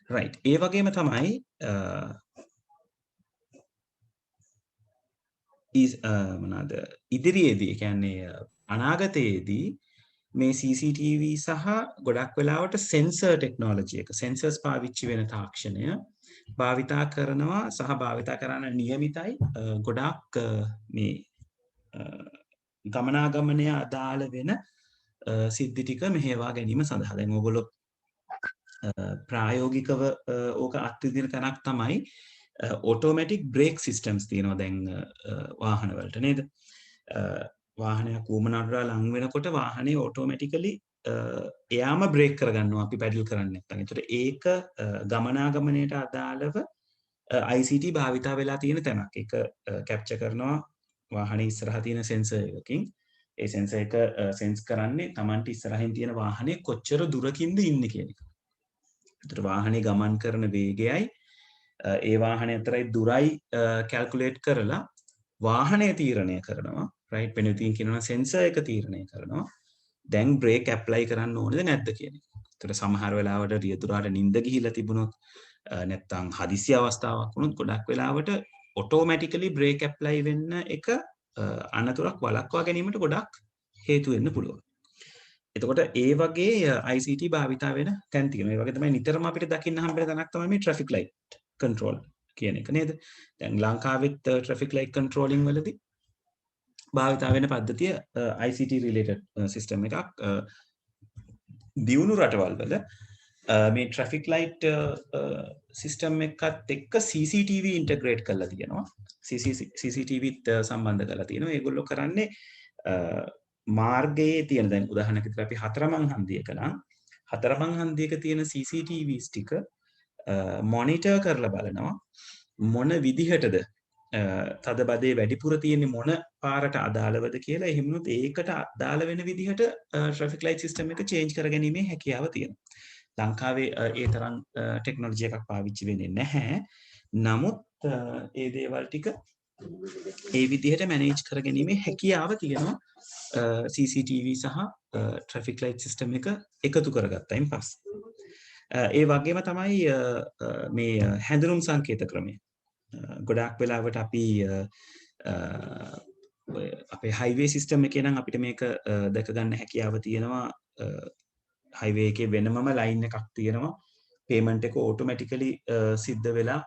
right ඒ වගේම තමයි මොනවාද ඉදිරියේදී කියන්නේ අනාගතයේදී මේ CCTV සහ ගොඩක් වෙලාවට සෙන්සර් ටෙක්නොලොජි එක සෙන්සර්ස් පාවිච්චි වෙන තාක්ෂණය භාවිතා කරනවා සහ භාවිතා කරන්න නියමිතයි ගොඩක් මේ ගමනාගමනය අදාළ වෙන සිද්ධි ටික මෙහෙවා ගැනීම සඳහා දැන් ඔයගොල්ලෝ ප්‍රායෝගිකව ඕක අත්විඳින තැනක් තමයි ඔටෝමැටික් බ්‍රේක් සිස්ටම්ස් තියෙනවා දැන් වාහනවලට නේද වාහනයක් ඌමනටලා ලං වෙනකොට වාහනේ ඔටෝමැටිකලි එයාම බ්‍රේක් කරගන්නවා අපි පැඩල් කරන්නේ නැත්නම්. ඒතර ඒක ගමනාගමනයට අදාළව ICT භාවිතා වෙලා තියෙන තැනක්. ඒක කැප්චර් කරනවා වාහනේ ඉස්සරහා තියෙන සෙන්සර් එකකින්. ඒ සෙන්සර් එක සෙන්ස් කරන්නේ Tamanට ඉස්සරහින් තියෙන වාහනේ කොච්චර දුරකින්ද ඉන්නේ කියන එක. ඒතර වාහනේ ගමන් කරන වේගයයි ඒ වාහනේ අතරයි දුරයි කැල්කියුලේට් කරලා වාහනය තීරණය කරනවා රයිට් වෙන විදිහින් කියනවා සෙන්සර් එක තීරණය කරනවා දැන් බ්‍රේක් ඇප්ලයි කරන්න ඕනද නැද්ද කියන එක. ඒතර සමහර වෙලාවට රියදුරාට නිින්ද ගිහිලා තිබුණොත් නැත්තම් හදිසි අවස්ථාවක් වුණොත් ගොඩක් වෙලාවට ඔටෝමැටිකලි බ්‍රේක් ඇප්ලයි වෙන්න එක අනතුරක් වළක්වා ගැනීමට ගොඩක් හේතු වෙන්න පුළුවන්. එතකොට ඒ වගේ ICT භාවිතා වෙන තැන් තියෙනවා. ඒ වගේ තමයි නිතරම අපිට දකින්න හම්බෙන තැනක් තමයි මේ ට්‍රැෆික් ලයිට් කන්ට්‍රෝල් කියන එක නේද? දැන් ලංකාවෙත් ට්‍රැෆික් ලයිට් කන්ට්‍රෝලින් වලදී භාවිතා වෙන පද්ධතිය ICT රිලේටඩ් සිස්ටම් එකක්. දියුණු රටවල් වල මේ ට්‍රැෆික් ලයිට් සිස්ටම් එකත් එක්ක CCTV ඉන්ටග්‍රේට් කරලා තියෙනවා. CCTVත් සම්බන්ධ කරලා තියෙනවා. ඒගොල්ලෝ කරන්නේ මාර්ගයේ තියෙන දැන් උදාහරණයක් විදිහට අපි හතරමං හන්දියක නම් හතරමං හන්දියක තියෙන CCTVs ටික මොනිටර් කරලා බලනවා මොන විදිහටද තද බදේ වැඩිපුර තියෙන්නේ මොන පාරට අදාළවද කියලා එහෙම වුණොත් ඒකට අදාළ වෙන විදිහට ට්‍රැෆික් ලයිට් සිස්ටම් එක චේන්ජ් කරගැනීමේ හැකියාව තියෙනවා. ලංකාවේ ඒ තරම් ටෙක්නොලොජි එකක් පාවිච්චි වෙන්නේ නැහැ. නමුත් ඒ දේවල් ටික ඒ විදිහට මැනේජ් කරගැනීමේ හැකියාව තියෙනවා CCTV සහ ට්‍රැෆික් ලයිට් සිස්ටම් එක එකතු කරගත්තයින් පස්සේ. ඒ වගේම තමයි මේ හැඳුනුම් සංකේත ක්‍රමය. ගොඩාක් වෙලාවට අපි අපේ හයිවේ සිස්ටම් එකේ නම් අපිට මේක දැක ගන්න හැකියාව තියෙනවා. හයිවේ එකේ වෙනමම ලයින් එකක් තියෙනවා. පේමන්ට් එක ඔටෝමැටිකලි සිද්ධ වෙලා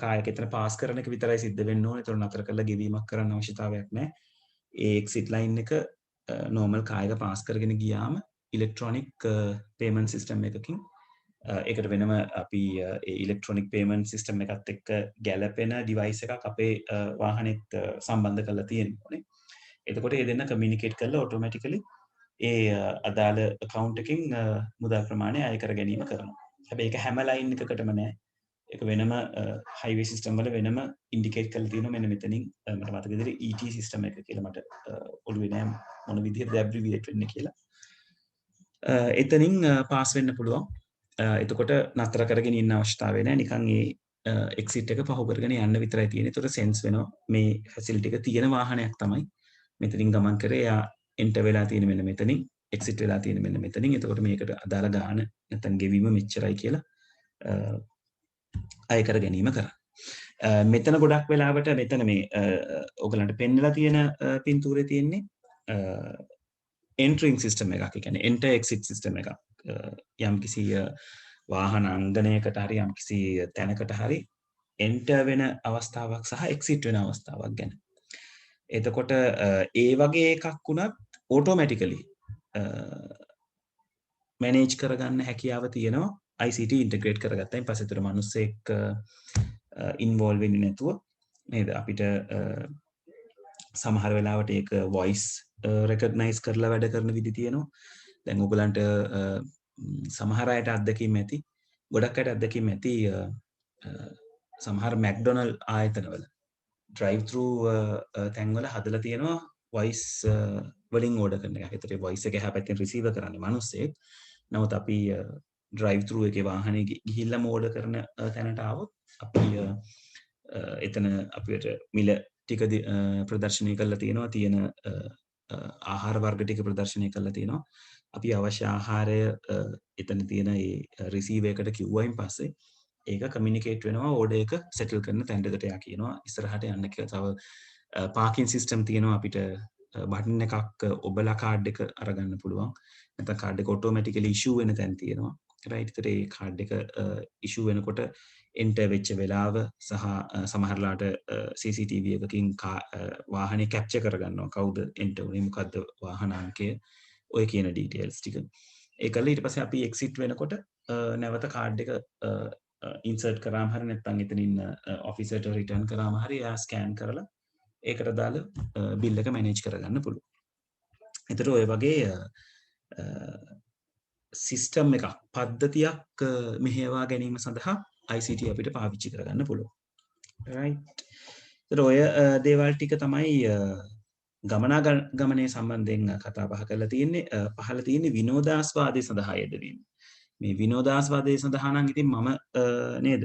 කායක එතන පාස් කරන එක විතරයි සිද්ධ වෙන්න ඕනේ. ඒතර නතර කරලා ගෙවීමක් කරන්න අවශ්‍යතාවයක් නැහැ. ඒ එක්සිට් ලයින් එක නෝමල් කායක පාස් කරගෙන ගියාම ඉලෙක්ට්‍රොනික පේමන්ට් සිස්ටම් එකකින් ඒකට වෙනම අපි ඉලෙක්ට්‍රොනික පේමන්ට් සිස්ටම් එකත් එක්ක ගැලපෙන ඩිවයිස් එකක් අපේ වාහනේත් සම්බන්ධ කරලා තියෙනවා. එතකොට ඒ දෙන්න කමියුනිකේට් කරලා ඔටෝමැටිකලි ඒ අදාළ account එකකින් මුදල් ප්‍රමාණය අය කර ගැනීම කරනවා. හැබැයි ඒක හැම ලයින් එකකටම නෑ. ඒක වෙනම highway system වල වෙනම indicate කරලා තියෙනවා මෙන්න මෙතනින් මට මතක විදිහට ET system එක කියලා මට ඔළුවේ නෑ මොන විදිහටද abbreviate වෙන්නේ කියලා. එතනින් පාස් වෙන්න පුළුවන්. එතකොට නතර කරගෙන ඉන්න අවශ්‍යතාවය නෑ. නිකන් ඒ exit එක පහු කරගෙන යන්න විතරයි තියෙන්නේ. ඒතකොට sense වෙනවා මේ facility එක තියෙන වාහනයක් තමයි මෙතනින් ගමන් කරේ. එයා enter වෙලා තියෙන මෙන්න මෙතනින් exit වෙලා තියෙන මෙන්න මෙතනින්. එතකොට මේකට අදාළ ගාණ නැත්නම් ගෙවීම මෙච්චරයි කියලා අය කර ගැනීම කරා. මෙතන ගොඩක් වෙලාවට මෙතන මේ ඔයගලන්ට පෙන්නලා තියෙන පින්තූරේ තියෙන්නේ entering system එකක්. ඒ කියන්නේ enter exit system එකක්. යම්කිසි වාහන අංගණයකට හරි යම්කිසි තැනකට හරි enter වෙන අවස්ථාවක් සහ exit වෙන අවස්ථාවක් ගැන. එතකොට ඒ වගේ එකක් වුණත් automatically manage කරගන්න හැකියාව තියෙනවා. ICT integrate කරගත්තායින් පස්සේ ඒතර මිනිස්සෙක් involve වෙන්නේ නැතුව නේද අපිට සමහර වෙලාවට ඒක voice recognize කරලා වැඩ කරන විදි තියෙනවා. දැන් ඔයගලන්ට සමහර අයට අත්දැකීම් ඇති. ගොඩක් අයට අත්දැකීම් ඇති සමහර McDonald ආයතනවල drive through තැන්වල හදලා තියෙනවා voice වලින් order කරන එක. ඒතර voice එක එහා පැත්තෙන් receiver කරන්නේ මිනිස්සෙක්. නමුත් අපි drive through එකේ වාහනේ ගිහිල්ලාම order කරන තැනට ආවොත් අපි එතන අපිට මිල ටික ප්‍රදර්ශනය කරලා තියෙනවා. තියෙන ආහාර වර්ග ටික ප්‍රදර්ශනය කරලා තියෙනවා. අපි අවශ්‍ය ආහාරය එතන තියෙන ඒ රිසීවර් එකට කිව්වයින් පස්සේ ඒක කමියුනිකේට් වෙනවා ඕඩර් එක සෙටල් කරන තැනකට යා කියනවා ඉස්සරහට යන්න කියලා. තව පාකින් සිස්ටම් තියෙනවා අපිට බටන් එකක් ඔබලා කාඩ් එක අරගන්න පුළුවන්. නැත්නම් කාඩ් එක ඔටෝමැටිකලි ඉෂුව වෙන තැන තියෙනවා. රයිට්. ඒතර ඒ කාඩ් එක ඉෂුව වෙනකොට එන්ටර් වෙච්ච වෙලාව සහ සමහරලාට CCTV එකකින් වාහනේ කැප්චර් කරගන්නවා කවුද එන්ටර් වුනේ මොකද්ද වාහන අංකය ඔය කියන ඩීටේල්ස් ටික. ඒකල ඊට පස්සේ අපි එක්සිට් වෙනකොට නැවත කාඩ් එක ඉන්සර්ට් කරාම හරි නැත්නම් එතනින් ඔෆිසර්ට රිටර්න් කරාම හරි එයා ස්කෑන් කරලා ඒකට දාලා බිල් එක මැනේජ් කරගන්න පුළුවන්. ඒතර ඔය වගේ සිස්ටම් එකක් පද්ධතියක් මෙහෙවා ගැනීම සඳහා ICT අපිට පාවිච්චි කරගන්න පුළුවන්. right. ඒතර ඔය දේවල් ටික තමයි ගමනාගමනයේ සම්බන්ධයෙන් කතා බහ කරලා තියෙන්නේ. පහළ තියෙන්නේ විනෝදාස්වාදයේ සඳහා යෙදවීම. මේ විනෝදාස්වාදයේ සඳහා නම් ඉතින් මම නේද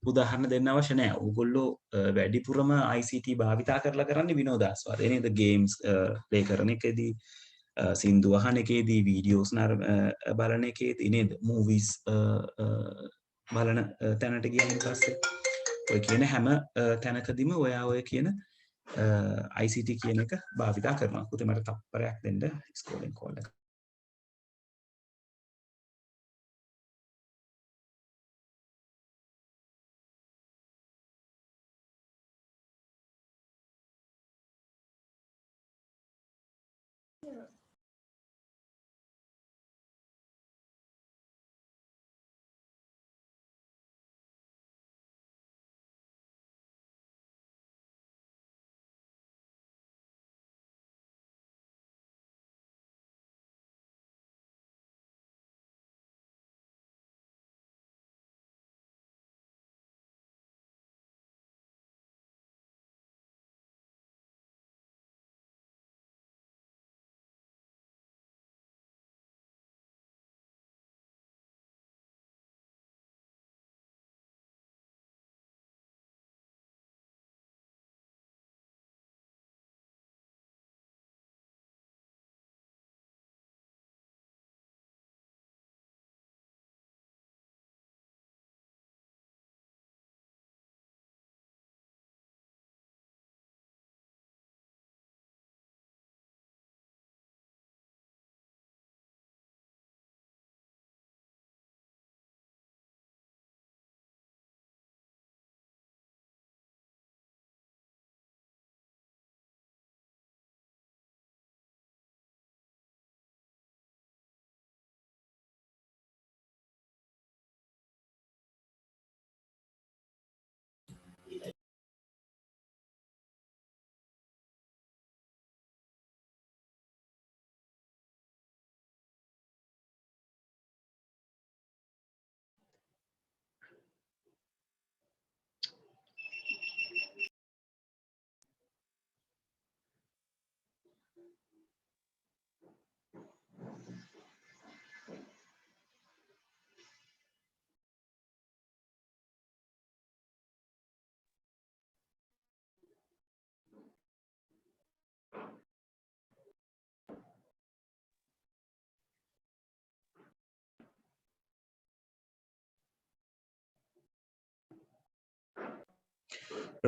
උදාහරණ දෙන්න අවශ්‍ය නැහැ. ඕගොල්ලෝ වැඩිපුරම ICT භාවිතා කරලා කරන්නේ විනෝදාස්වාදය නේද? ගේම්ස් ප්ලේ කරන එකේදී, සින්දු අහන එකේදී, වීඩියෝස් බලන එකේදී නේද? මූවිස් බලන තැනට ගියන් පස්සේ ඔය කියන හැම තැනකදීම ඔය කියන ICT කියන එක භාවිතා කරනවා. පුතේ මට තප්පරයක් දෙන්න ස්කෝලින් කෝල් එක.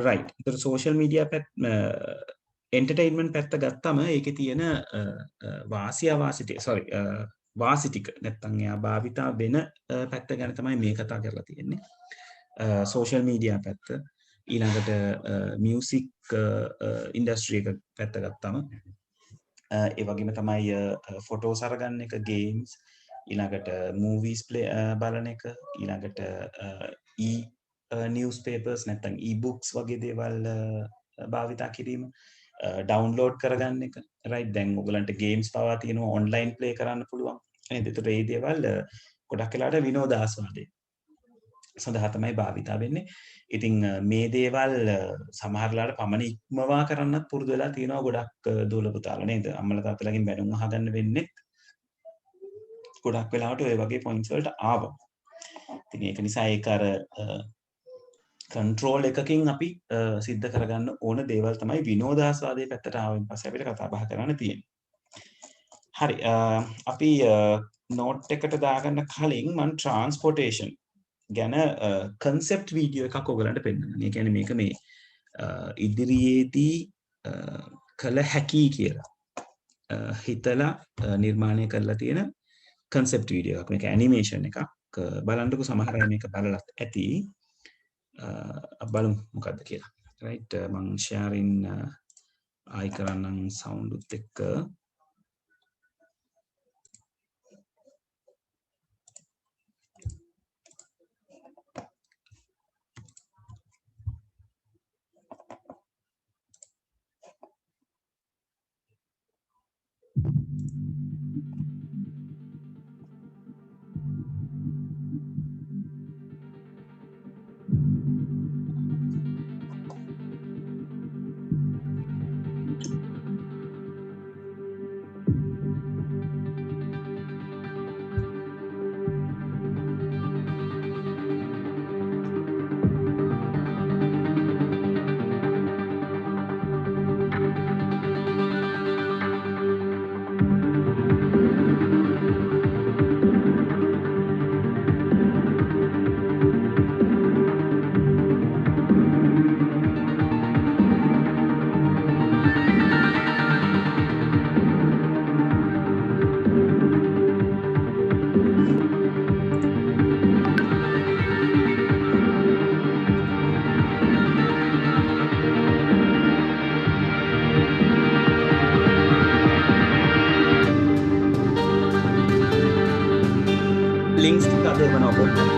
right. ඒතර සෝෂල් මීඩියා එන්ටර්ටේන්මන්ට් පැත්ත ගත්තම ඒකේ තියෙන වාසිය වාසි ටික නැත්තම් එයා භාවිතා වෙන පැත්ත ගැන තමයි මේ කතා කරලා තියෙන්නේ. සෝෂල් මීඩියා පැත්ත ඊළඟට මියුසික් ඉන්ඩස්ට්‍රි එක පැත්ත ගත්තම ඒ වගේම තමයි ෆොටෝස් අරගන්න එක, ගේම්ස්, ඊළඟට මූවිස් බලන එක, ඊළඟට නිවස් පේපර්ස් නැත්තම් e-books වගේ දේවල් භාවිතා කිරීම, ඩවුන්ලෝඩ් කරගන්න එක. රයිට්. දැන් ඔයගලන්ට ගේම්ස් පවා තියෙනවා ඔන්ලයින් ප්ලේ කරන්න පුළුවන්. නේද? ඒතර මේ දේවල් ගොඩක් වෙලාට විනෝදාස්වාදේ සඳහා තමයි භාවිතා වෙන්නේ. ඉතින් මේ දේවල් සමහරලාට පමණ ඉක්මවා කරන්නත් පුරුදු වෙලා තියෙනවා ගොඩක් දූල පුතාලා නේද? අම්මලා තාත්තලාගෙන් බැනුම් අහගන්න වෙන්නේ ගොඩක් වෙලාවට ඔය වගේ පොයින්ට්ස් වලට ආවා. ඉතින් ඒක නිසා ඒක අර කන්ට්‍රෝල් එකකින් අපි සිද්ධ කරගන්න ඕන දේවල් තමයි විනෝදාස්වාදයේ පැත්තට ආවෙන් පස්සේ අපිට කතා බහ කරන්න තියෙන්නේ. හරි අපි නෝට් එකට දාගන්න කලින් මම ට්‍රාන්ස්පෝර්ටේෂන් ගැන කන්සෙප්ට් වීඩියෝ එකක් ඔයගලන්ට පෙන්නන්න. ඒ කියන්නේ මේක මේ ඉදිරියේදී කළ හැකි කියලා හිතලා නිර්මාණය කරලා තියෙන කන්සෙප්ට් වීඩියෝ එකක්. මේක ඇනිමේෂන් එකක්. බලන්නකො සමහර අය මේක බලලත් ඇති. බලමු මොකද්ද කියලා. right මම sharing ආයි කරන්නම් sound උත් එක්ක. links ටික අද එවනවා පොඩ්ඩක්.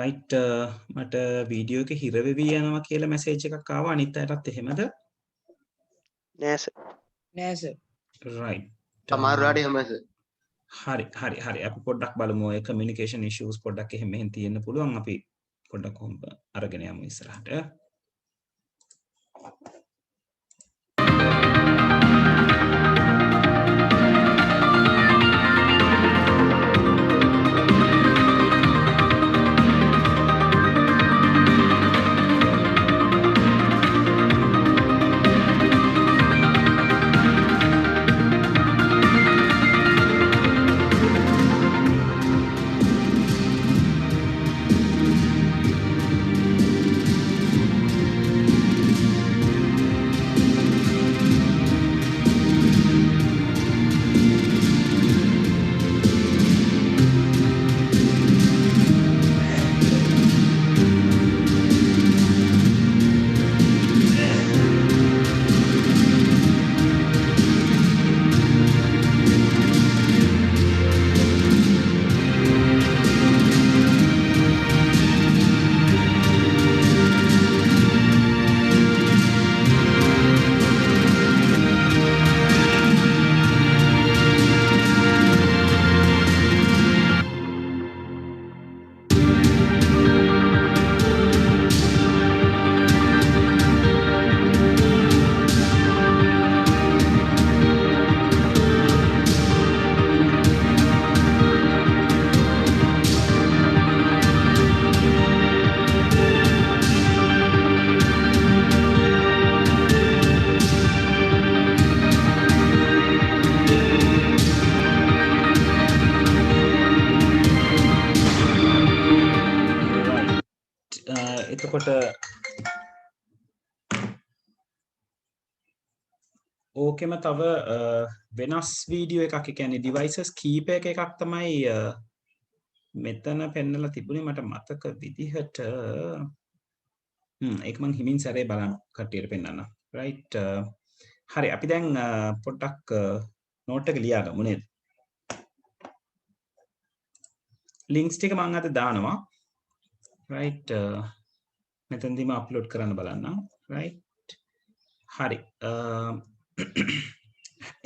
right මට වීඩියෝ එක හිර වෙවි යනවා කියලා මැසේජ් එකක් ආවා. අනිත් අයටත් එහෙමද? නෑ සර්. නෑ සර්. right සමහරවිට එහෙම සර්. හරි අපි පොඩ්ඩක් බලමු. ඔය communication issues පොඩ්ඩක් එහෙම මෙහෙන් තියෙන්න පුළුවන්. අපි පොඩ්ඩක් කොහොම අරගෙන යමු ඉස්සරහට. එතකොට ඕකෙම තව වෙනස් වීඩියෝ එකක් ඒ කියන්නේ devices කීපයක එකක් තමයි මෙතන පෙන්නලා තිබුණේ මට මතක විදිහට ඒක මං හිමින් සැරේ බලන්න කට්ටියට පෙන්නන්න. right හරි අපි දැන් පොඩ්ඩක් නෝට් එක ලියාගමු නේද? links ටික මං අද දානවා. right මෙතනදීම අප්ලෝඩ් කරන්න බලන්න. right හරි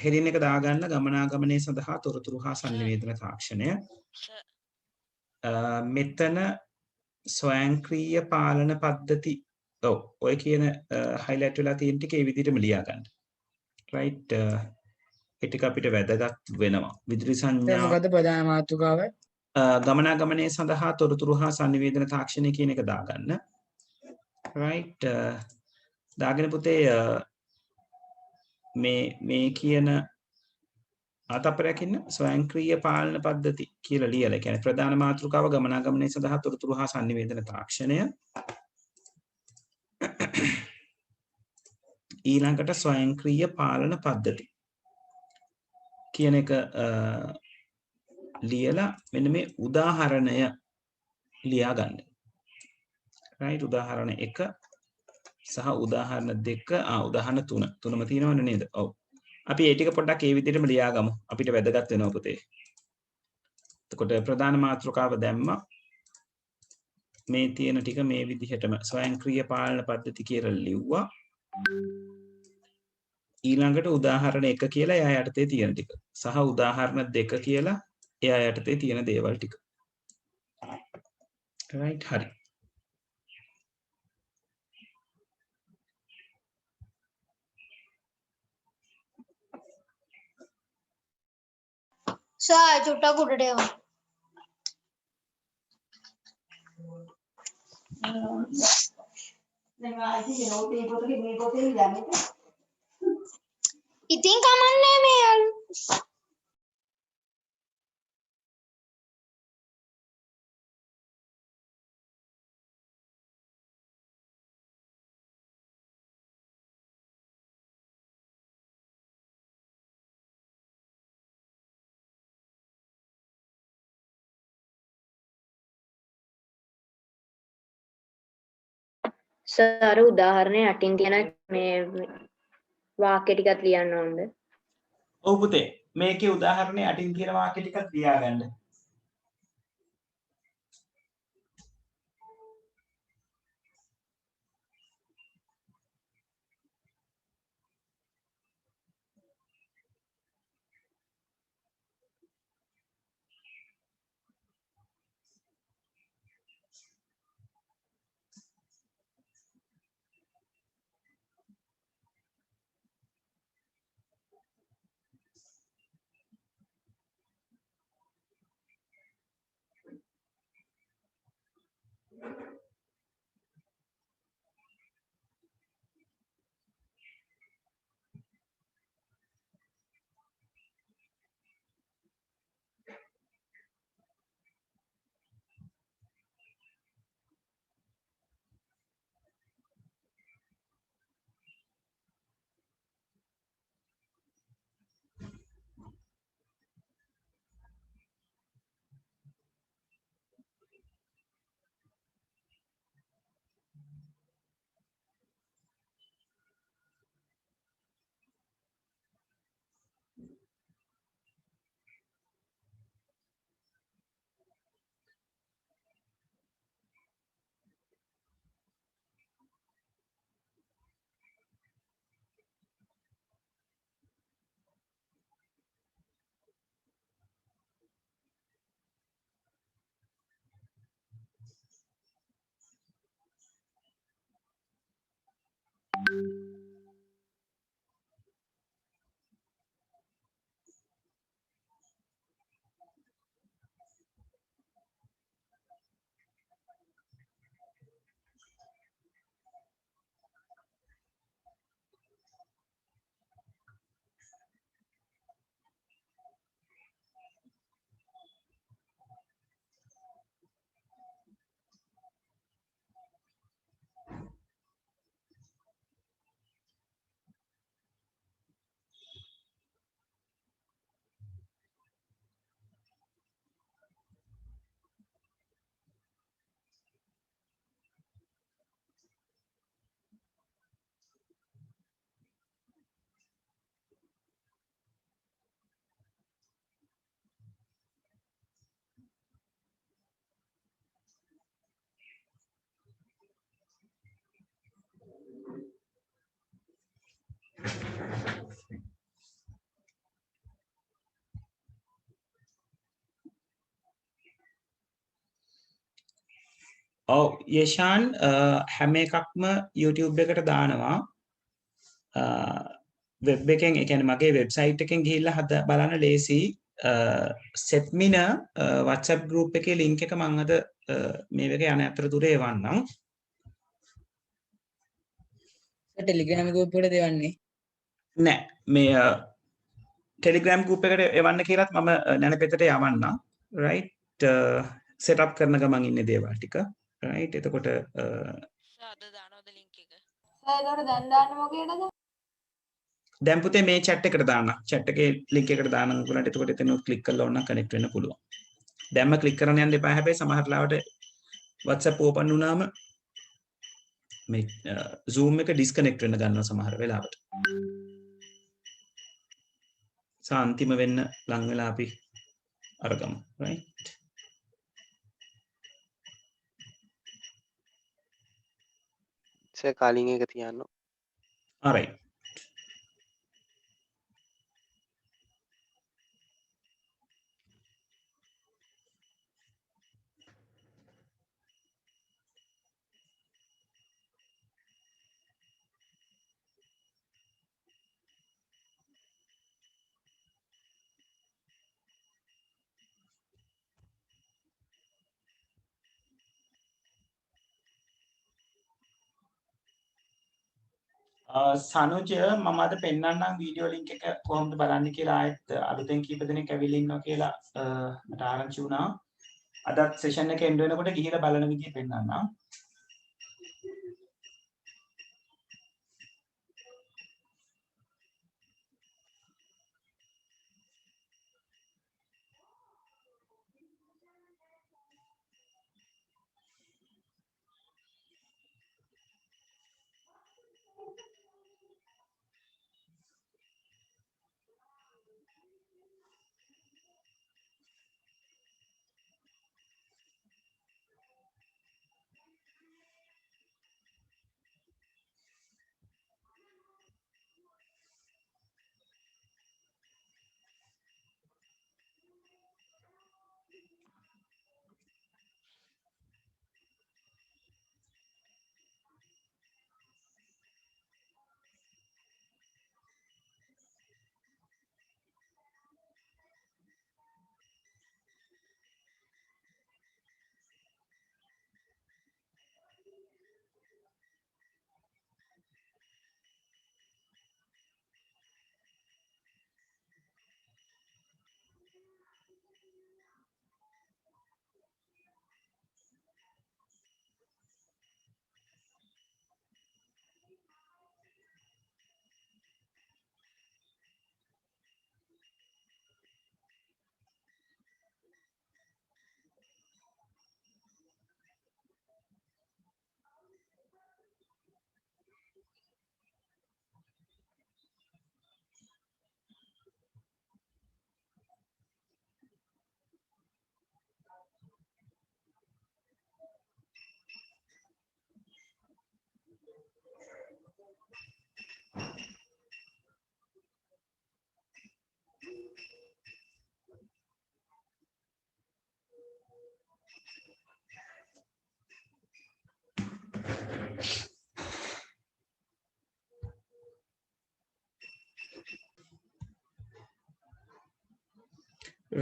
හෙඩින් එක දාගන්න ගමනාගමනය සඳහා තොරතුරු හා සංනිවේදන තාක්ෂණය. මෙතන ස්වයංක්‍රීය පාලන පද්ධති ඔය කියන highlight වෙලා තියෙන ටික ඒ විදිහටම ලියා ගන්න. right ඒ ටික අපිට වැදගත් වෙනවා. විදුලි සංඥා මොකද ප්‍රධාන මාතෘකාව? ගමනාගමනය සඳහා තොරතුරු හා සංනිවේදන තාක්ෂණය කියන එක දාගන්න. right දාගෙන පුතේ මේ කියන ආතප්පරයක් ඉන්න ස්වයංක්‍රීය පාලන පද්ධති කියලා ලියලා. කියන්නේ ප්‍රධාන මාතෘකාව ගමනාගමනය සඳහා තොරතුරු හා සංනිවේදන තාක්ෂණය. ඊළඟට ස්වයංක්‍රීය පාලන පද්ධති කියන එක ලියලා මෙන්න මේ උදාහරණය ලියා ගන්න. right උදාහරණ 1 සහ උදාහරණ 2 උදාහරණ 3 තුනම තියෙනවනේ නේද? ඔව්. අපි ඒ ටික පොඩ්ඩක් ඒ විදිහටම ලියාගමු. අපිට වැදගත් වෙනවා පුතේ. එතකොට ප්‍රධාන මාතෘකාව දැම්මා. මේ තියෙන ටික මේ විදිහටම ස්වයංක්‍රීය පාලන පද්ධති කියලා ලිව්වා. ඊළඟට උදාහරණ 1 කියලා එයා යටතේ තියෙන ටික සහ උදාහරණ 2 කියලා එයා යටතේ තියෙන දේවල් ටික. right හරි. සර් චුට්ටක් උඩට යමු. ඉතින් කමන්නේ මේ යාළු. සර් උදාහරණය යටින් තියෙන මේ වාක්‍ය ටිකක් ලියන්න ඕනද? ඔව් පුතේ මේකේ උදාහරණේ යටින් තියෙන වාක්‍ය ටිකක් ලියාගන්න. ඔව් යෂාන් හැම එකක්ම YouTube එකට දානවා වෙබ් එකෙන් ඒ කියන්නේ මගේ වෙබ්සයිට් එකෙන් ගිහිල්ලා බලන්න ලේසි සෙට්මින WhatsApp group එකේ link එක මම අද මේ වගේ යන අතරතුරේ එවන්නම් ටෙලිග්‍රෑම් ගෲප් එකට දෙවන්නේ නෑ මේ ටෙලිග්‍රෑම් ගෲප් එකට එවන්න කියලාත් මම නැනපෙතට යවන්නම් right set up කරන ගමන් ඉන්නේ දේවල් ටික right එතකොට අද දානවද ලින්ක් එක ඒකට දැන් දාන්න මොකේද? දැන් පුතේ මේ chat එකට දාන්න chat එකේ link එකට දාන්න උගලන්ට එතකොට එතන ක්ලික් කරලා ඕන කනෙක්ට් වෙන්න පුළුවන් දැන්ම ක්ලික් කරන්න යන්න එපා හැබැයි සමහර ලාවට WhatsApp open වුණාම මේ Zoom එක disconnect වෙන්න ගන්නවා සමහර වෙලාවට අන්තිම වෙන්න ලං වෙලා අපි අරගමු right සර් කාලින් එක තියන්න. alright සනුජ මම අද පෙන්වන්නම් වීඩියෝ ලින්ක් එක කොහොමද බලන්න කියලා ආයෙත් අලුතෙන් කීප දෙනෙක් ඇවිල්ලා ඉන්නවා කියලා මට ආරංචි වුණා. අදත් සෙෂන් එක එන්ඩ් වෙනකොට ගිහිල්ලා බලන විදිය පෙන්වන්නම්.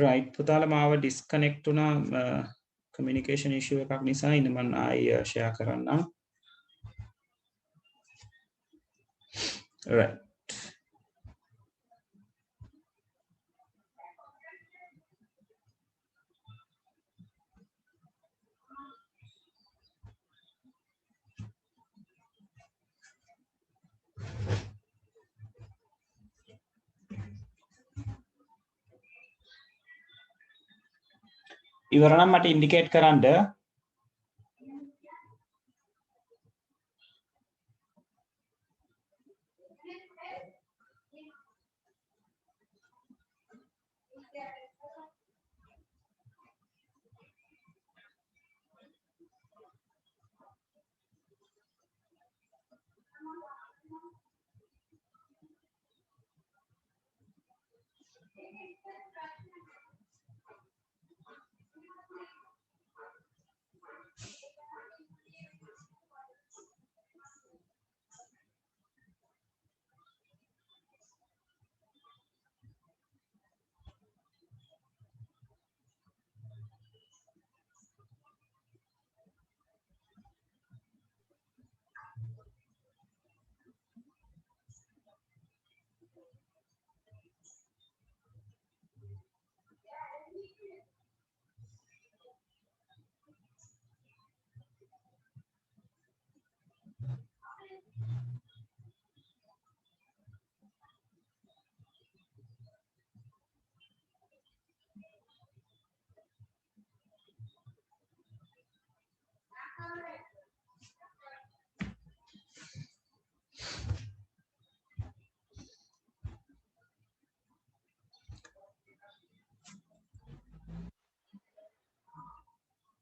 right පුතාලා මාව disconnect වුණා communication issue එකක් නිසා ඉන්න මම ආයෙ share කරන්නම් right ඉවර නම් මට ඉන්ඩිකේට් කරන්න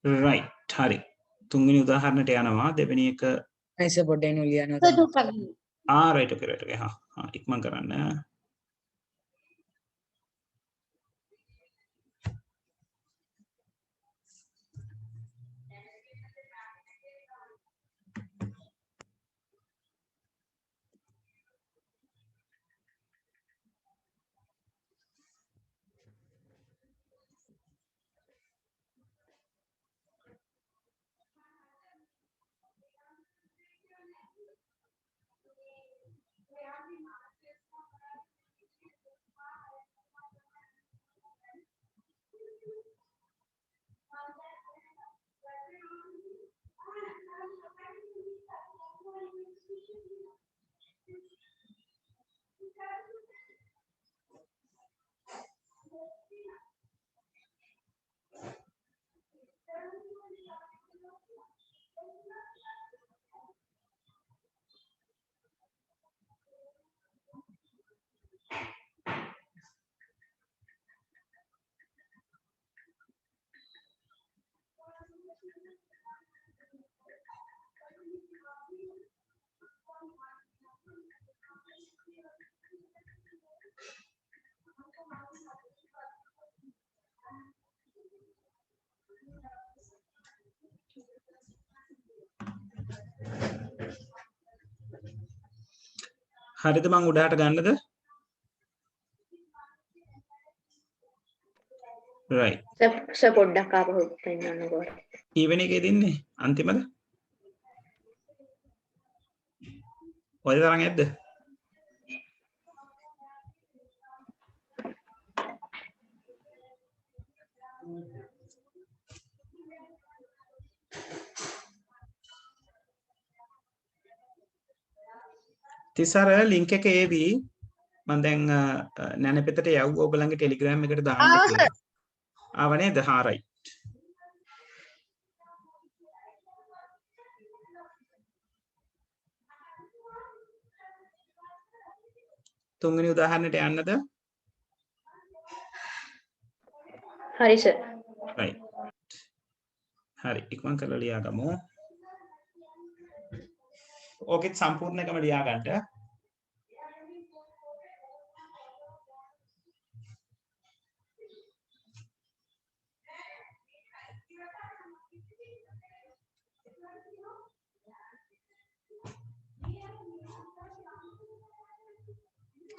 right හරි තුන්වෙනි උදාහරණයට යනවා දෙවෙනි එක අයිස පොඩ්ඩෙන් ලියනවා right okay right okay හා ඉක්මන් කරන්න හරිද මං උඩහට ගන්නද right පොඩ්ඩක් ආපහු පෙන්නන්නකෝ. ඊවෙන එකේ දින්නේ අන්තිමද ඔය තරම් ඇද්ද තිසර ලින්ක් එක ඒවි මම දැන් නැනපෙතට යවුව ඔයගලගේ ටෙලිග්‍රෑම් එකට දාන්න කියලා. ආව නේද? හා රයිට්. තුන්වෙනි උදාහරණයට යන්නද? හරි සර්. right. හරි ඉක්මන් කරලා ලියා ගමු. ඕකෙත් සම්පූර්ණ එකම ලියා ගන්න.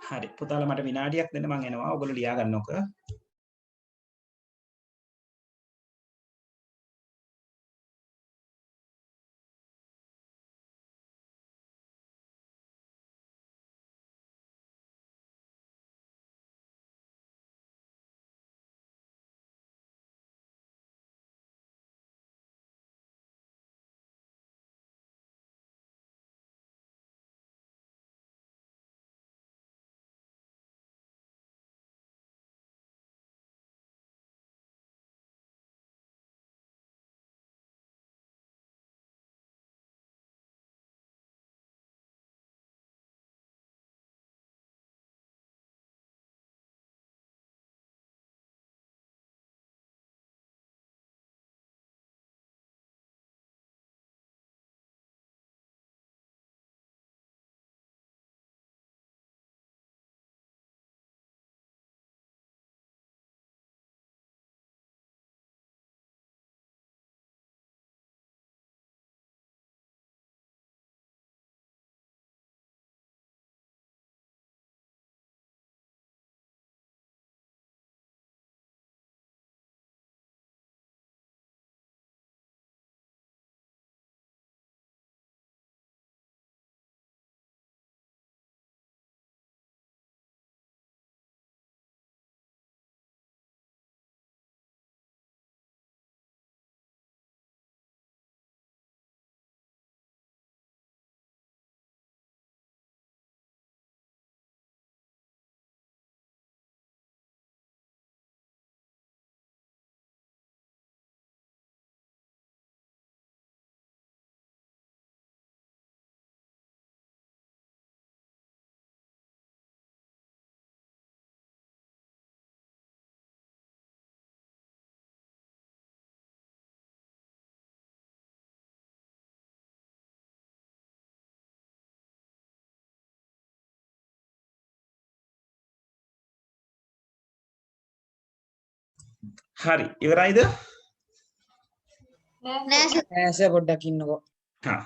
හරි පුතාලා මට විනාඩියක් දෙන්න මම එනවා. ඔයගොල්ලෝ ලියා ගන්නකො. හරි ඉවරයිද? නෑ සර්. නෑ සර් පොඩ්ඩක් ඉන්නකෝ. හා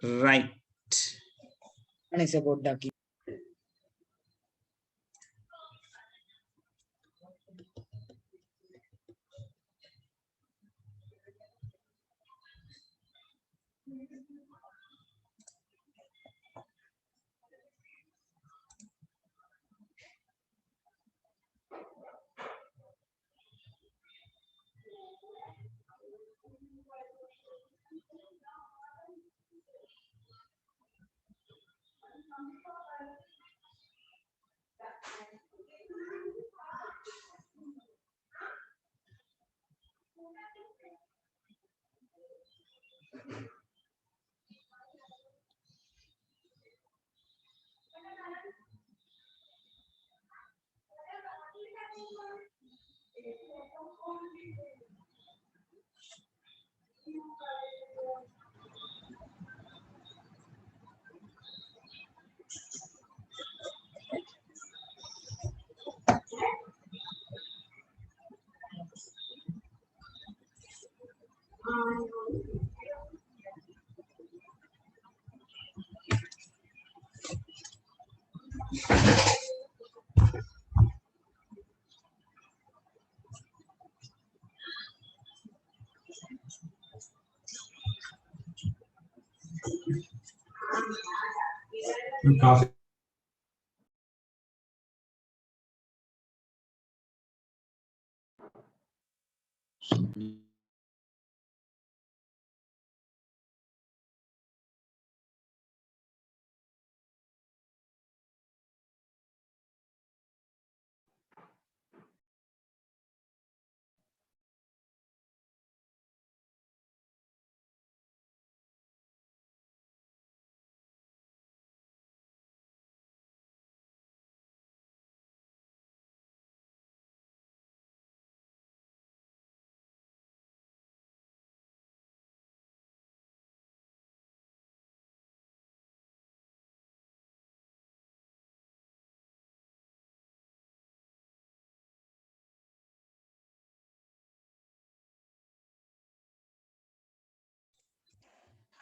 right අනේ සර් පොඩ්ඩක්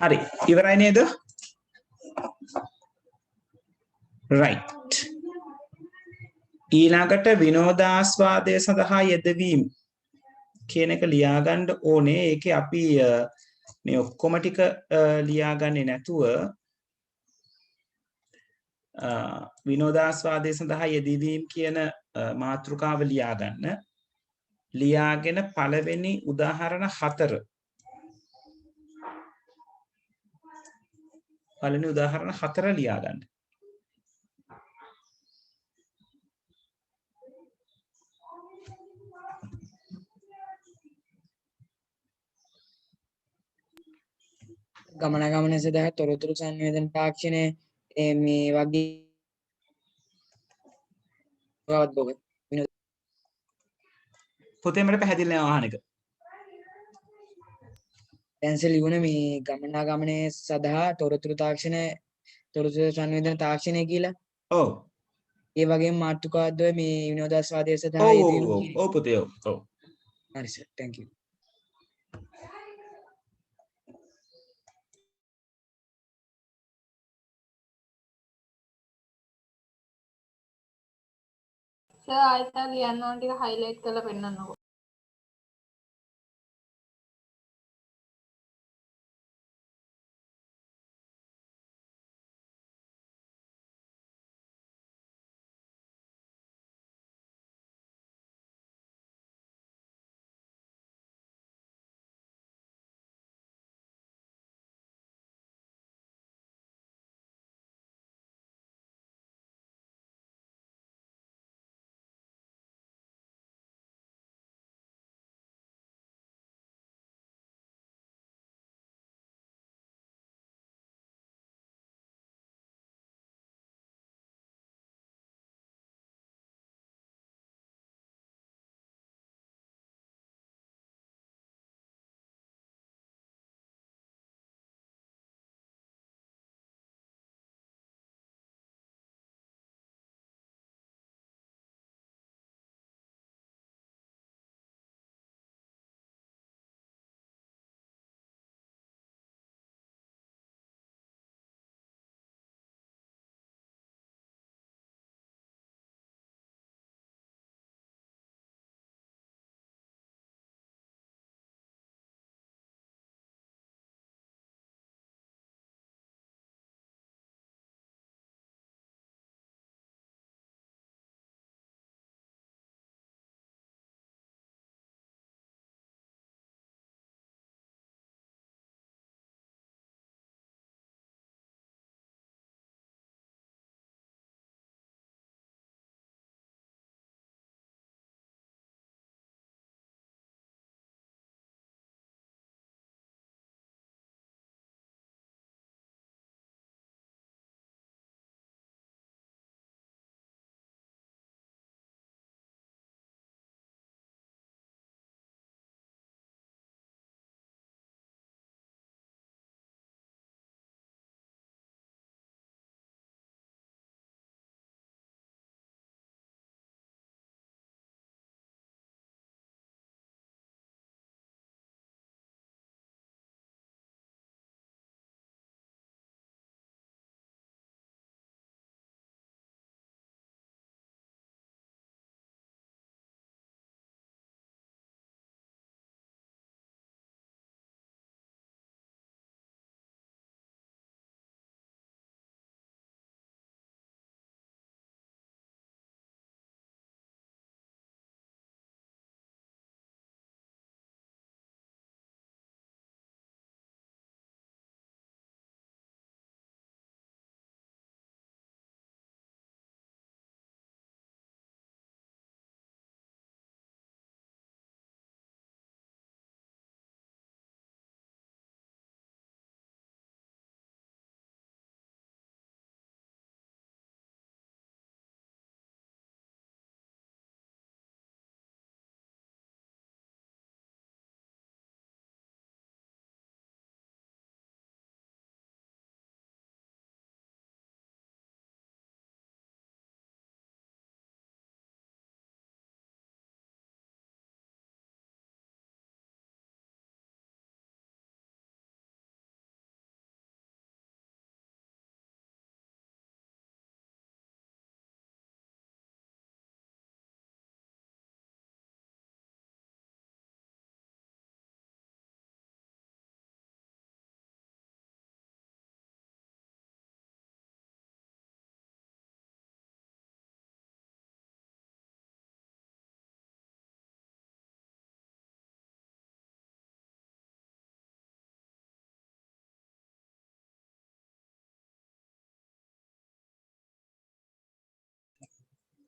හරි ඉවරයි නේද right ඊළඟට විනෝදාස්වාදය සඳහා යෙදවීම කියන එක ලියාගන්න ඕනේ ඒකේ අපි මේ ඔක්කොම ටික ලියාගන්නේ නැතුව විනෝදාස්වාදය සඳහා යෙදවීම කියන මාතෘකාව ලියාගන්න ලියාගෙන පළවෙනි උදාහරණ 4 පළවෙනි උදාහරණ 4 ලියාගන්න ගමනාගමනය සඳහා තොරතුරු සංවේදන තාක්ෂණය මේ වගේ බොග පොතේ මට පැහැදිලි නෑ අහන එක දැන්ස ලියුණ මේ ගමනාගමනය සඳහා තොරතුරු සංවේදන තාක්ෂණය කියලා ඔව් ඒ වගේ මාතෘකාවක්ද මේ විනෝදාස්වාදය සඳහා ඔව් යෙදවීම ඔව් කියන්නේ? ඔව් පුතේ ඔව් හරි සර් thank you සර් ආයෙත් ලියන්න ඕන ටික highlight කරලා පෙන්නන්නකෝ.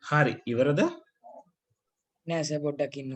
හරි ඉවරද? නෑ සර් පොඩ්ඩක් ඉන්න.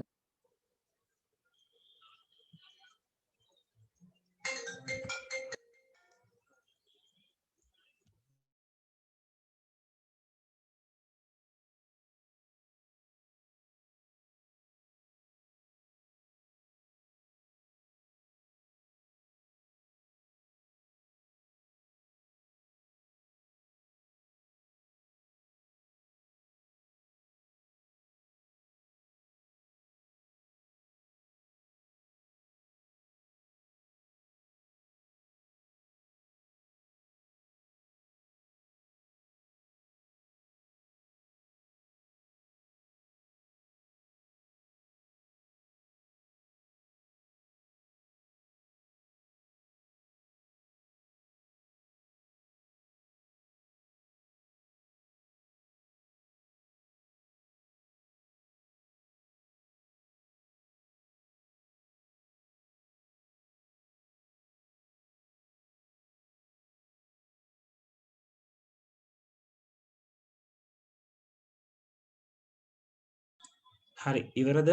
හරි ඉවරද?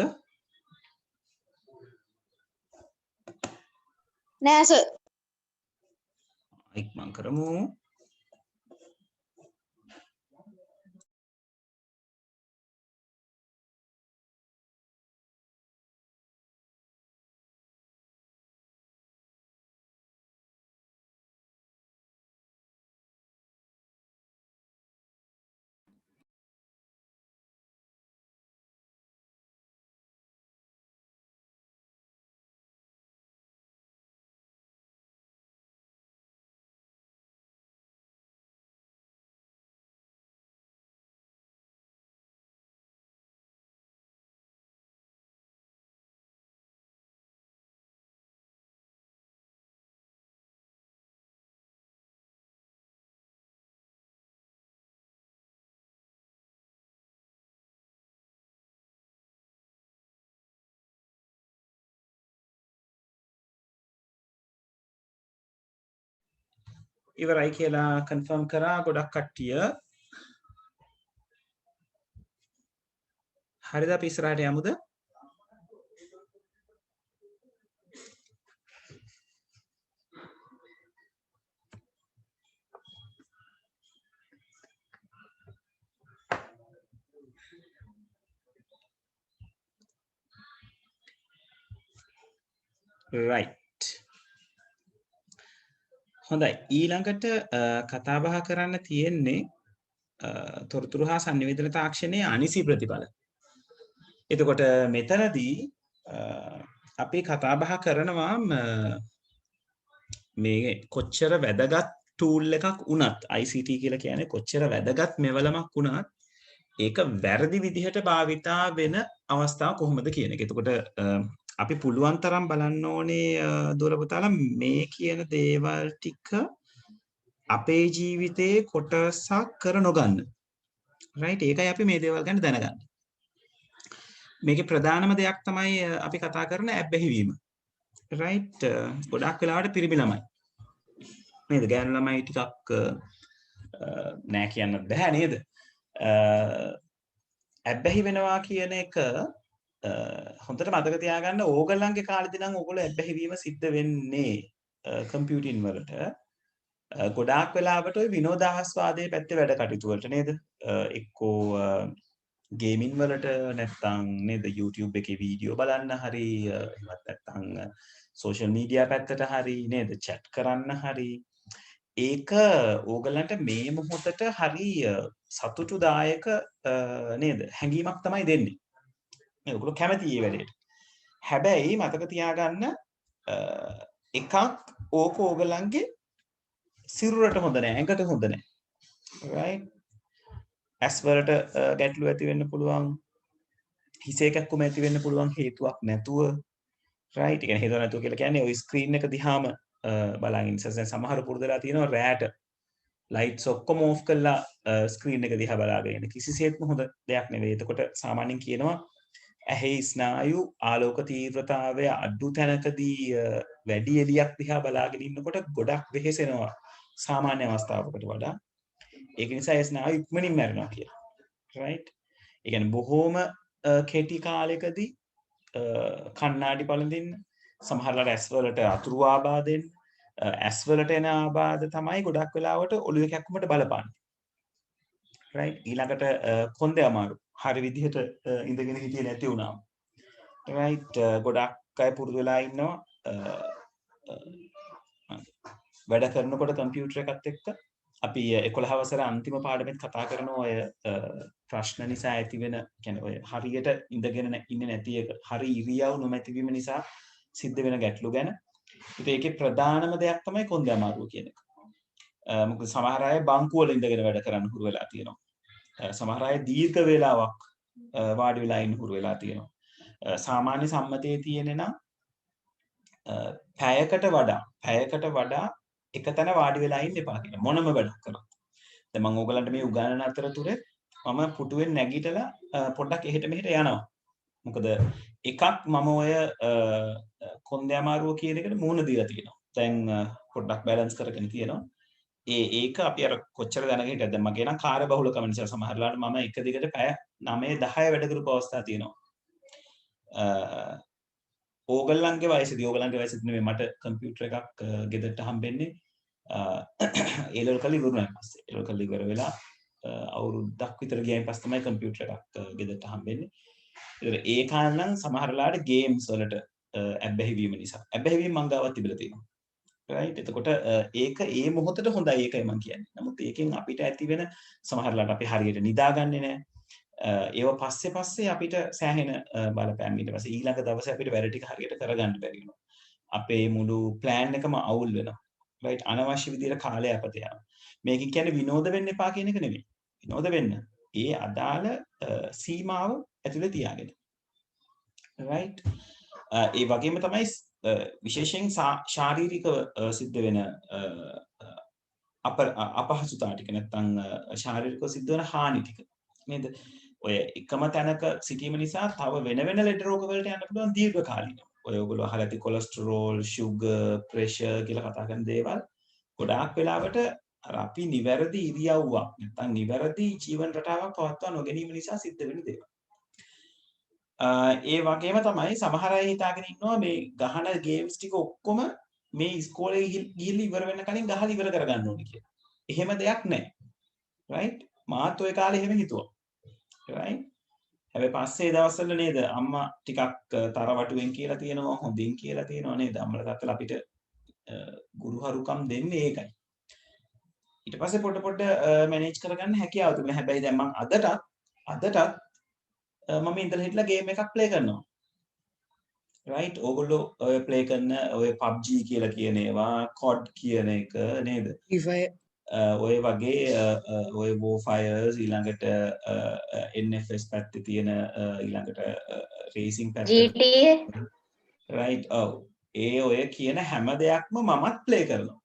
නෑ සර්. ඉක්මන් කරමු. ඉවරයි කියලා කන්ෆර්ම් කරා ගොඩක් කට්ටිය. හරිද අපි ඉස්සරහට යමුද? right. හොඳයි ඊළඟට කතා බහ කරන්න තියෙන්නේ තොරතුරු හා sannivedana තාක්ෂණයේ අනිසි ප්‍රතිඵල. එතකොට මෙතනදී අපි කතා බහ කරනවා මේ කොච්චර වැදගත් ටූල් එකක් වුණත් ICT කියලා කියන්නේ කොච්චර වැදගත් මෙවලමක් වුණත් ඒක වැරදි විදිහට භාවිතා වෙන අවස්ථාව කොහොමද කියන එක. එතකොට අපි පුළුවන් තරම් බලන්න ඕනේ දොර පුතාලා මේ කියන දේවල් ටික අපේ ජීවිතේ කොටසක් කර නොගන්න. right ඒකයි අපි මේ දේවල් ගැන දැනගන්න. මේකේ ප්‍රධානම දෙයක් තමයි අපි කතා කරන ඇබ්බැහි වීම. right ගොඩක් වෙලාවට පිරිමි ළමයි. නේද? ගෑනු ළමයි ටිකක් නෑ කියන්න බෑ නේද? ඇබ්බැහි වෙනවා කියන එක හොඳට මතක තියාගන්න ඕගොල්ලන්ගේ කාලෙදී නම් ඕගොල්ලෝ ඇබ්බැහි වීම සිද්ධ වෙන්නේ කම්පියුටින් වලට ගොඩාක් වෙලාවට ওই විනෝදාස්වාදයේ පැත්තේ වැඩ කටයුතු වලට නේද? එක්කෝ ගේමින් වලට නැත්නම් නේද YouTube එකේ වීඩියෝ බලන්න හරි එහෙමත් නැත්නම් සෝෂල් මීඩියා පැත්තට හරි නේද chat කරන්න හරි ඒක ඕගලන්ට මේ මොහොතට හරි සතුටුදායක නේද හැඟීමක් තමයි දෙන්නේ. මේ ඔයගොල්ලෝ කැමති ඒ වැඩේට. හැබැයි මතක තියාගන්න එකක් ඕක ඕගලන්ගේ සිරුරට හොඳ නැහැ, ඇඟට හොඳ නැහැ. right? ඇස් වලට ගැටලු ඇති වෙන්න පුළුවන්. හිසේ කැක්කුම ඇති වෙන්න පුළුවන් හේතුවක් නැතුව. right? ඒ කියන්නේ හේතුවක් නැතුව කියලා කියන්නේ ওই ස්ක්‍රීන් එක දිහාම බලන් ඉන්න සමහර පුරුදුලා තියෙනවා රැට ලයිට්ස් ඔක්කොම ඕෆ් කරලා ස්ක්‍රීන් එක දිහා බලාගෙන ඉන්න. කිසිසේත්ම හොඳ දෙයක් නෙවෙයි. එතකොට සාමාන්‍යයෙන් කියනවා ඇහි ස්නායු ආලෝක තීව්‍රතාවය අඩු තැනකදී වැඩි එළියක් දිහා බලාගෙන ඉන්නකොට ගොඩක් වෙහෙසෙනවා සාමාන්‍ය අවස්ථාවකට වඩා. ඒක නිසා ඒ ස්නායු ඉක්මනින් මැරෙනවා කියලා. right? ඒ කියන්නේ බොහෝම කෙටි කාලයකදී කණ්ණාඩි පළඳින්න, සමහරවිට ඇස් වලට අතුරු ආබාධ එන්න, ඇස් වලට එන ආබාධ තමයි ගොඩක් වෙලාවට ඔළුවේ කැක්කුමට බලපාන්නේ. right ඊළඟට කොන්දේ අමාරු හරි විදිහට ඉඳගෙන හිටියේ නැති වුණාම right ගොඩක් අය පුරුදු වෙලා ඉන්නවා වැඩ කරනකොට කම්පියුටර් එකත් එක්ක අපි 11 වසර අන්තිම පාඩමෙත් කතා කරන ඔය ප්‍රශ්න නිසා ඇතිවෙන කියන්නේ ඔය හරියට ඉඳගෙන ඉන්නේ නැති එක හරි ඉරියව් නොමැතිවීම නිසා සිද්ධ වෙන ගැටලු ගැන. ඉතින් ඒකේ ප්‍රධානම දෙයක් තමයි කොන්දේ අමාරුව කියන එක. මොකද සමහර අය බංකුව වල ඉඳගෙන වැඩ කරන්න හුරු වෙලා තියෙනවා. සමහර අය දීර්ඝ වේලාවක් වාඩි වෙලා ඉන්න හුරු වෙලා තියෙනවා. සාමාන්‍ය සම්මතයේ තියෙන නම් පැයකට වඩා එකතැන වාඩි වෙලා ඉන්න එපා කියන මොනම වැඩක් කරත්. දැන් මම ඕගලන්ට මේ උගන්වන අතරතුර මම පුටුවෙන් නැගිටලා පොඩ්ඩක් එහෙට මෙහෙට යනවා. මොකද එකක් මම ඔය කොන්දේ අමාරුව කියන එකට මූණ දීලා තියෙනවා. දැන් පොඩ්ඩක් බැලන්ස් කරගෙන තියෙනවා. ඒක අපි අර කොච්චර දැනගෙන හිටියද දැන් මගේ නම් කාර්ය බහුලකම නිසා සමහරලාට මම එක දිගට පැය 9-10 වැඩ කරපු අවස්ථා තියෙනවා. ඕගලන්ගේ වයසේදී නෙමෙයි මට කම්පියුටර් එකක් ගෙදරට හම්බෙන්නේ ඒ ලෙවල් කල් ඉවරුනාන් පස්සේ. ඒ ලෙවල් කල් ඉවර වෙලා අවුරුද්දක් විතර ගියයින් පස්සේ තමයි කම්පියුටර් එකක් ගෙදරට හම්බෙන්නේ. ඒ කාලේ නම් සමහරලාට ගේම්ස් වලට ඇබ්බැහි වීම නිසා. ඇබ්බැහි වීම මං ගාවත් තිබිලා තියෙනවා. right එතකොට ඒක ඒ මොහොතට හොඳයි ඒකයි මම කියන්නේ. නමුත් ඒකෙන් අපිට ඇති වෙන සමහරලාට අපි හරියට නිදාගන්නේ නැහැ. ඒව පස්සේ අපිට සෑහෙන බලපෑම් ඊට පස්සේ ඊළඟ දවසේ අපිට වැඩ ටික හරියට කරගන්න බැරි වෙනවා. අපේ මුළු plan එකම අවුල් වෙනවා. right අනවශ්‍ය විදිහට කාලය අපත යනවා. මේක කියන්නේ විනෝද වෙන්න එපා කියන එක නෙමෙයි. විනෝද වෙන්න. ඒ අදාළ සීමාව ඇතුලේ තියාගෙන. right ඒ වගේම තමයි විශේෂයෙන් ශාරීරිකව සිද්ධ වෙන අපහසුතාව ටික නැත්නම් ශාරීරිකව සිද්ධ වෙන හානි ටික නේද? ඔය එකම තැනක සිටීම නිසා තව වෙන ලෙඩ රෝග වලට යන්න පුළුවන් දීර්ඝ කාලිනව. ඔය ඔයගොල්ලෝ අහලා ඇති කොලෙස්ටරෝල්, ෂුගර්, ප්‍රෙෂර් කියලා කතා කරන දේවල් ගොඩාක් වෙලාවට අර අපි නිවැරදි ඉරියව්වක් නැත්නම් නිවැරදි ජීවන රටාවක් පවත්වා නොගැනීම නිසා සිද්ධ වෙන දේවල්. ඒ වගේම තමයි සමහර අය හිතාගෙන ඉන්නවා මේ ගහන ගේම්ස් ටික ඔක්කොම මේ ඉස්කෝලේ ගිහිල්ලා ඉවර වෙන්න කලින් ගහලා ඉවර කරගන්න ඕනේ කියලා. එහෙම දෙයක් නැහැ. right? මාත් ඔය කාලේ එහෙම හිතුවා. right? හැබැයි පස්සේ දවස්වල නේද අම්මා ටිකක් තරවටුවෙන් කියලා තියෙනවා, හොඳින් කියලා තියෙනවා නේද? අම්මලා තාත්තලා අපිට ගුරුහරුකම් දෙන්නේ ඒකයි. ඊට පස්සේ පොඩ මැනේජ් කරගන්න හැකියාව තිබුණා. හැබැයි දැන් මම අදටත් මම ඉඳලා හිටලා ගේම් එකක් ප්ලේ කරනවා. right ඕගොල්ලෝ ඔය ප්ලේ කරන ඔය PUBG කියලා කියන ඒවා COD කියන එක නේද? ඔය වගේ ඔය Warfires ඊළඟට NFS පැත්තේ තියෙන ඊළඟට රේසින් පැත්තේ GTA right ඔය කියන හැම දෙයක්ම මමත් ප්ලේ කරනවා.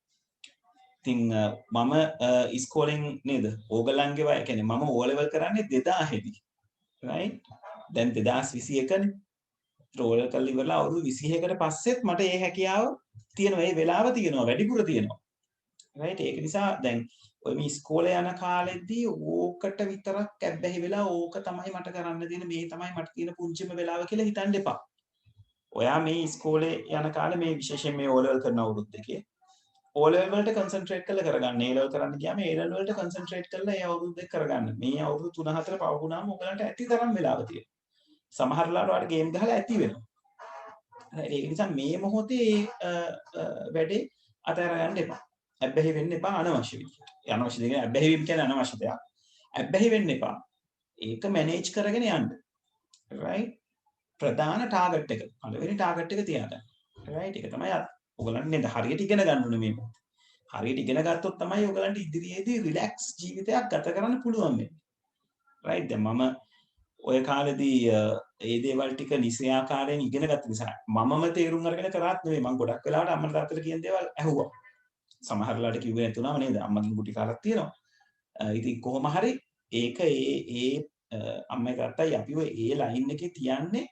ඉතින් මම ඉස්කෝලෙන් නේද ඕගලන්ගේ වය කියන්නේ මම O level කරන්නේ 2000 දී. right දැන් 2021 නේ රෝල් කරලා ඉවරලා අවුරුදු 21කට පස්සෙත් මට ඒ හැකියාව තියෙනවා ඒ වෙලාව තියෙනවා වැඩිපුර තියෙනවා right ඒක නිසා දැන් ඔය මේ ඉස්කෝලේ යන කාලෙදී ඕකට විතරක් ඇබ්බැහි වෙලා ඕක තමයි මට කරන්න තියෙන මේ තමයි මට තියෙන පුංචිම වෙලාව කියලා හිතන්න එපා. ඔයා මේ ඉස්කෝලේ යන කාලේ මේ විශේෂයෙන් මේ O level කරන අවුරුදු දෙකේ O level වලට concentrate කරලා කරගන්න. A level කරන්න ගියාම A level වලට concentrate කරලා ඒ අවුරුදු දෙක කරගන්න. මේ අවුරුදු 3-4 පව වුණාම ඔයගලන්ට ඇති තරම් වෙලාව තියෙනවා. සමහරලාට ඔයාලට ගේම් ගහලා ඇති වෙනවා. ඒ නිසා මේ මොහොතේ වැඩේ අතහැර ගන්න එපා. ඇබ්බැහි වෙන්න එපා අනවශ්‍ය විදිහට. අනවශ්‍ය දෙයක් ඇබ්බැහි වීම කියන්නේ අනවශ්‍ය දෙයක්. ඇබ්බැහි වෙන්න එපා. ඒක මැනේජ් කරගෙන යන්න. right? ප්‍රධාන ටාගට් එක. පළවෙනි ටාගට් එක තියාගන්න. right? ඒක තමයි ඔයගලන්ට නේද හරියට ඉගෙන ගන්න ඕනේ මේ මොහොත. හරියට ඉගෙන ගත්තොත් තමයි ඔයගලන්ට ඉදිරියේදී රිලැක්ස් ජීවිතයක් ගත කරන්න පුළුවන් වෙන්නේ. right? දැන් මම ඔය කාලෙදී ඒ දේවල් ටික නිසියාකාරයෙන් ඉගෙන ගත්ත නිසා මමම තේරුම් අරගෙන කරාත් නෙවෙයි මම ගොඩක් වෙලාවට අම්මලා තාත්තලා කියන දේවල් ඇහුවා. සමහරලාට කිව්වේ නැතුණාම නේද අම්මගෙන් ගුටි කාලක් තියෙනවා. ඉතින් කොහොම හරි ඒක ඒ අම්මයි තාත්තයි අපිව ඒ ලයින් එකේ තියන්නේ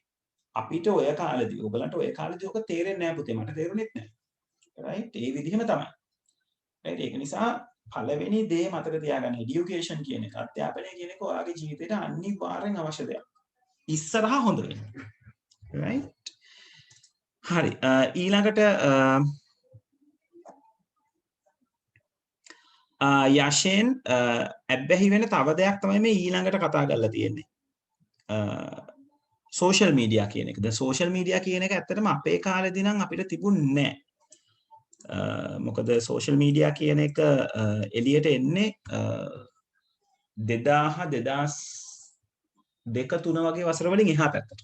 අපිට ඔය කාලෙදී ඔයගලන්ට ඔය කාලෙදී ඔක තේරෙන්නේ නැහැ පුතේ මට තේරුණෙත් නැහැ. right? ඒ විදිහම තමයි. right? ඒක නිසා පළවෙනි දේ මතක තියාගන්න এডুকেෂන් කියන එක අධ්‍යාපනය කියන එක ඔයාගේ ජීවිතේට අනිවාර්යෙන් අවශ්‍ය දෙයක්. ඉස්සරහා හොඳ වෙන්න. right? හරි. ඊළඟට යෂෙන් ඇබ්බැහි වෙන තව දෙයක් තමයි මේ ඊළඟට කතා කරලා තියෙන්නේ. සෝෂල් මීඩියා කියන එක. දැන් සෝෂල් මීඩියා කියන එක ඇත්තටම අපේ කාලේදී නම් අපිට තිබුණේ නැහැ. මොකද සෝෂල් මීඩියා කියන එක එළියට එන්නේ 2000 වගේ වසර වලින් එහා පැත්තට.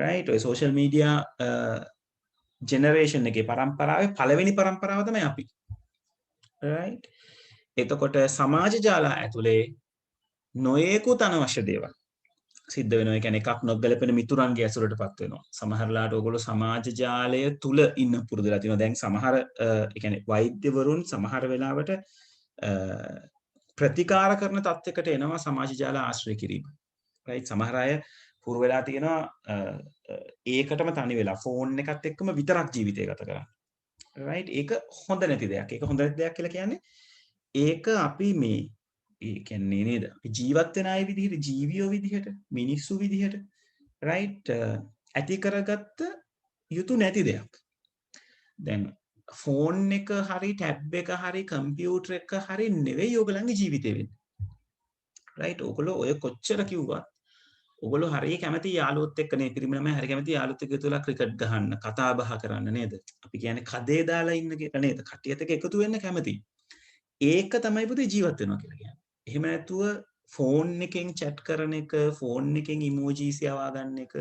right? ඔය සෝෂල් මීඩියා ජෙනරේෂන් එකේ පරම්පරාවේ පළවෙනි පරම්පරාව තමයි අපි. right? එතකොට සමාජ ජාල ඇතුලේ නොයෙකුත් අනවශ්‍ය දේවල් සිද්ධ වෙනවා. ඒ කියන්නේ එකක් නොගැලපෙන මිතුරන්ගේ ඇසුරටපත් වෙනවා. සමහරලාට ඔයගොල්ලෝ සමාජ ජාලය තුල ඉන්න පුරුදුලා තියෙනවා. දැන් සමහර ඒ කියන්නේ වෛද්‍යවරුන් සමහර වෙලාවට ප්‍රතිකාර කරන තත්යකට එනවා සමාජ ජාල ආශ්‍රය කිරීම. right? සමහර අය පුරු වෙලා තියෙනවා ඒකටම තනි වෙලා ෆෝන් එකත් එක්කම විතරක් ජීවිතය ගත කරන්නේ. right? ඒක හොඳ නැති දෙයක්. ඒක හොඳ නැති දෙයක් කියලා කියන්නේ ඒක අපි මේ ඒ කියන්නේ නේද? අපි ජීවත් වෙන අය විදිහට, ජීවියෝ විදිහට, මිනිස්සු විදිහට right ඇති කරගත්ත යුතු නැති දෙයක්. දැන් ෆෝන් එක හරි ටැබ් එක හරි කම්පියුටර් එක හරි නෙවෙයි ඔයගලන්ගේ ජීවිතේ වෙන්නේ. right? ඔයගොල්ලෝ ඔය කොච්චර කිව්වත් ඔයගොල්ලෝ හරිය කැමති යාළුවොත් එක්ක නේ පිරිමි ළමයි හරිය කැමති යාළුවොත් එක්ක තුලා ක්‍රිකට් ගහන්න, කතා බහ කරන්න නේද? අපි කියන්නේ කදේ දාලා ඉන්න කියලා නේද? කට්ටියත් එක්ක එකතු වෙන්න කැමති. ඒක තමයි පුතේ ජීවත් වෙනවා කියලා කියන්නේ. එහෙම නැතුව ෆෝන් එකෙන් chat කරන එක, ෆෝන් එකෙන් emojis යවා ගන්න එක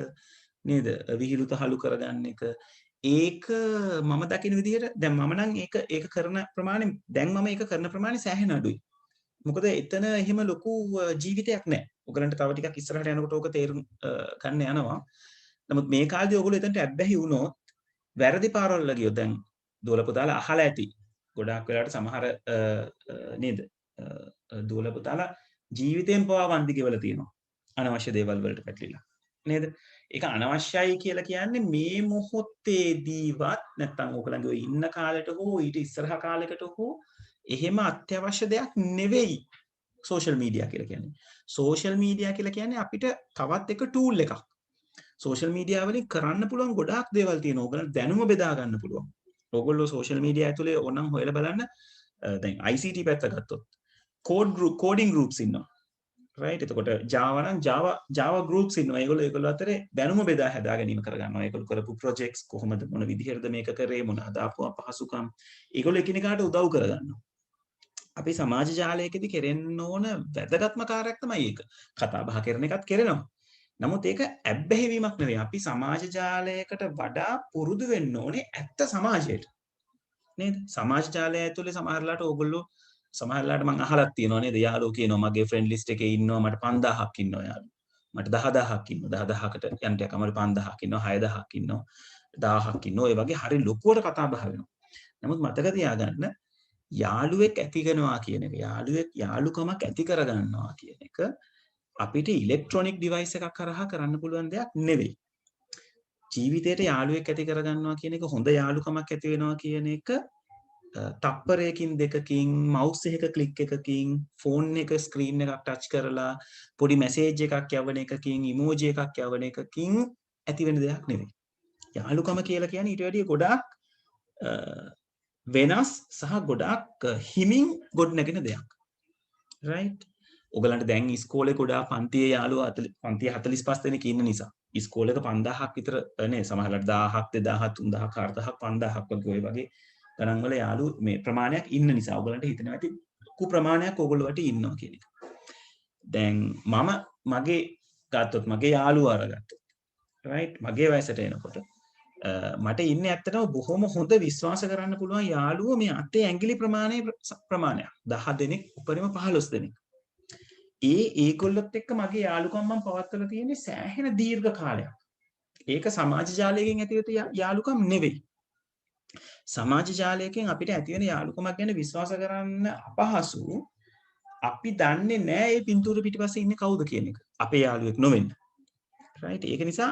නේද? විහිළු තහළු කරගන්න එක. ඒක මම දකින විදිහට දැන් මම නම් ඒක කරන ප්‍රමාණය දැන් මම ඒක කරන ප්‍රමාණය සෑහෙන අඩුයි. මොකද එතන එහෙම ලොකු ජීවිතයක් නැහැ. ඔයගලන්ට තව ටිකක් ඉස්සරහට යනකොට ඕක තේරුම් ගන්න යනවා. නමුත් මේ කාලේදී ඔයගොල්ලෝ එතනට ඇබ්බැහි වුණොත් වැරදි පාරවල් ගියොත් දැන් දුවල පුතාලා අහලා ඇති. ගොඩාක් වෙලාවට සමහර නේද? දුවල පුතාලා ජීවිතයෙන් පවා වන්දි ගෙවලා තියෙනවා. අනවශ්‍ය දේවල් වලට පැටලිලා. නේද? ඒක අනවශ්‍යයි කියලා කියන්නේ මේ මොහොතේදීවත් නැත්තම් ඔයගලන්ගේ ඔය ඉන්න කාලෙට හෝ ඊට ඉස්සරහා කාලයකට හෝ එහෙම අත්‍යවශ්‍ය දෙයක් නෙවෙයි සෝෂල් මීඩියා කියලා කියන්නේ. සෝෂල් මීඩියා කියලා කියන්නේ අපිට තවත් එක ටූල් එකක්. සෝෂල් මීඩියා වලින් කරන්න පුළුවන් ගොඩාක් දේවල් තියෙනවා. ඔයගලන්ට දැනුම බෙදා ගන්න පුළුවන්. ඔයගොල්ලෝ සෝෂල් මීඩියා ඇතුලේ ඕනම් හොයලා බලන්න. දැන් ICT පැත්ත ගත්තොත් coding groups ඉන්නවා. right? එතකොට Java නම් Java groups ඉන්නවා. ඒගොල්ලෝ අතරේ දැනුම බෙදා හදා ගැනීම කරගන්නවා. ඒගොල්ලෝ කරපු projects කොහොමද මොන විදිහටද මේක කරේ මොන හදාපු අපහසුකම් ඒගොල්ලෝ එකිනෙකාට උදව් කරගන්නවා. අපි සමාජ ජාලයකදී කෙරෙන්න ඕන වැදගත්ම කාර්යයක් තමයි ඒක. කතා බහ කරන එකත් කෙරෙනවා. නමුත් ඒක ඇබ්බැහි වීමක් නෙවෙයි. අපි සමාජ ජාලයකට වඩා පුරුදු වෙන්න ඕනේ ඇත්ත සමාජයට. නේද? සමාජ ජාලය ඇතුලේ සමහරලාට ඕගොල්ලෝ සමහරලාට මම අහලක් තියෙනවා නේද? යාළුවෝ කියනවා මගේ ෆ්‍රෙන්ඩ් ලිස්ට් එකේ ඉන්නවා මට 5000ක් ඉන්නවා යාළුවෝ. මට 10000ක් ඉන්නවා. 10000කට යන්න ටිකක් අමාරු 5000ක් ඉන්නවා 6000ක් ඉන්නවා 1000ක් ඉන්නවා. ඒ වගේ හරි ලොකුවට කතා බහ වෙනවා. නමුත් මතක තියාගන්න යාළුවෙක් ඇති කරනවා කියන එක යාළුකමක් ඇති කරගන්නවා කියන එක අපිට ඉලෙක්ට්‍රොනික ඩිවයිස් එකක් කරහා කරන්න පුළුවන් දෙයක් නෙවෙයි. ජීවිතේට යාළුවෙක් ඇති කරගන්නවා කියන එක හොඳ යාළුකමක් ඇති වෙනවා කියන එක තප්පරයකින් දෙකකින් මවුස් එක ක්ලික් එකකින් ෆෝන් එක ස්ක්‍රීන් එකක් ටච් කරලා පොඩි මැසේජ් එකක් යවන එකකින් ඉමෝජි එකක් යවන එකකින් ඇති වෙන දෙයක් නෙවෙයි. යාළුකම කියලා කියන්නේ ඊට වැඩිය ගොඩාක් වෙනස් සහ ගොඩාක් හිමින් ගොඩනැගෙන දෙයක්. right? ඔයගලන්ට දැන් ඉස්කෝලේ ගොඩාක් පන්තියේ යාළුවා 45 දෙනෙක් ඉන්න නිසා ඉස්කෝලේක 5000ක් විතර නේ සමහරවිට 1000ක් 2000ක් 3000ක් 4000ක් 5000ක් වගේ ඔය වගේ ගණන් වල යාළුවෝ මේ ප්‍රමාණයක් ඉන්න නිසා ඔයගලන්ට හිතෙනවා ඇති ලොකු ප්‍රමාණයක් ඔයගොල්ලෝ වට ඉන්නවා කියන එක. දැන් මම මගේ ගත්තොත් මගේ යාළුවා අරගත්තොත් right මගේ වයසට එනකොට මට ඉන්නේ ඇත්තටම බොහොම හොඳ විශ්වාස කරන්න පුළුවන් යාළුවෝ මේ අතේ ඇඟිලි ප්‍රමාණයක් 10 දෙනෙක් උපරිම 15 දෙනෙක්. ඒගොල්ලොත් එක්ක මගේ යාළුකම් මම පවත්වලා තියෙන්නේ සෑහෙන දීර්ඝ කාලයක්. ඒක සමාජ ජාලයෙන් ඇතිවෙත යාළුකම් නෙවෙයි. සමාජ ජාලයකින් අපිට ඇති වෙන යාළුකමක් ගැන විශ්වාස කරන්න අපහසු. අපි දන්නේ නැහැ මේ පින්තූර පිටිපස්සේ ඉන්නේ කවුද කියන එක. අපේ යාළුවෙක් නොවෙන්න. right? ඒක නිසා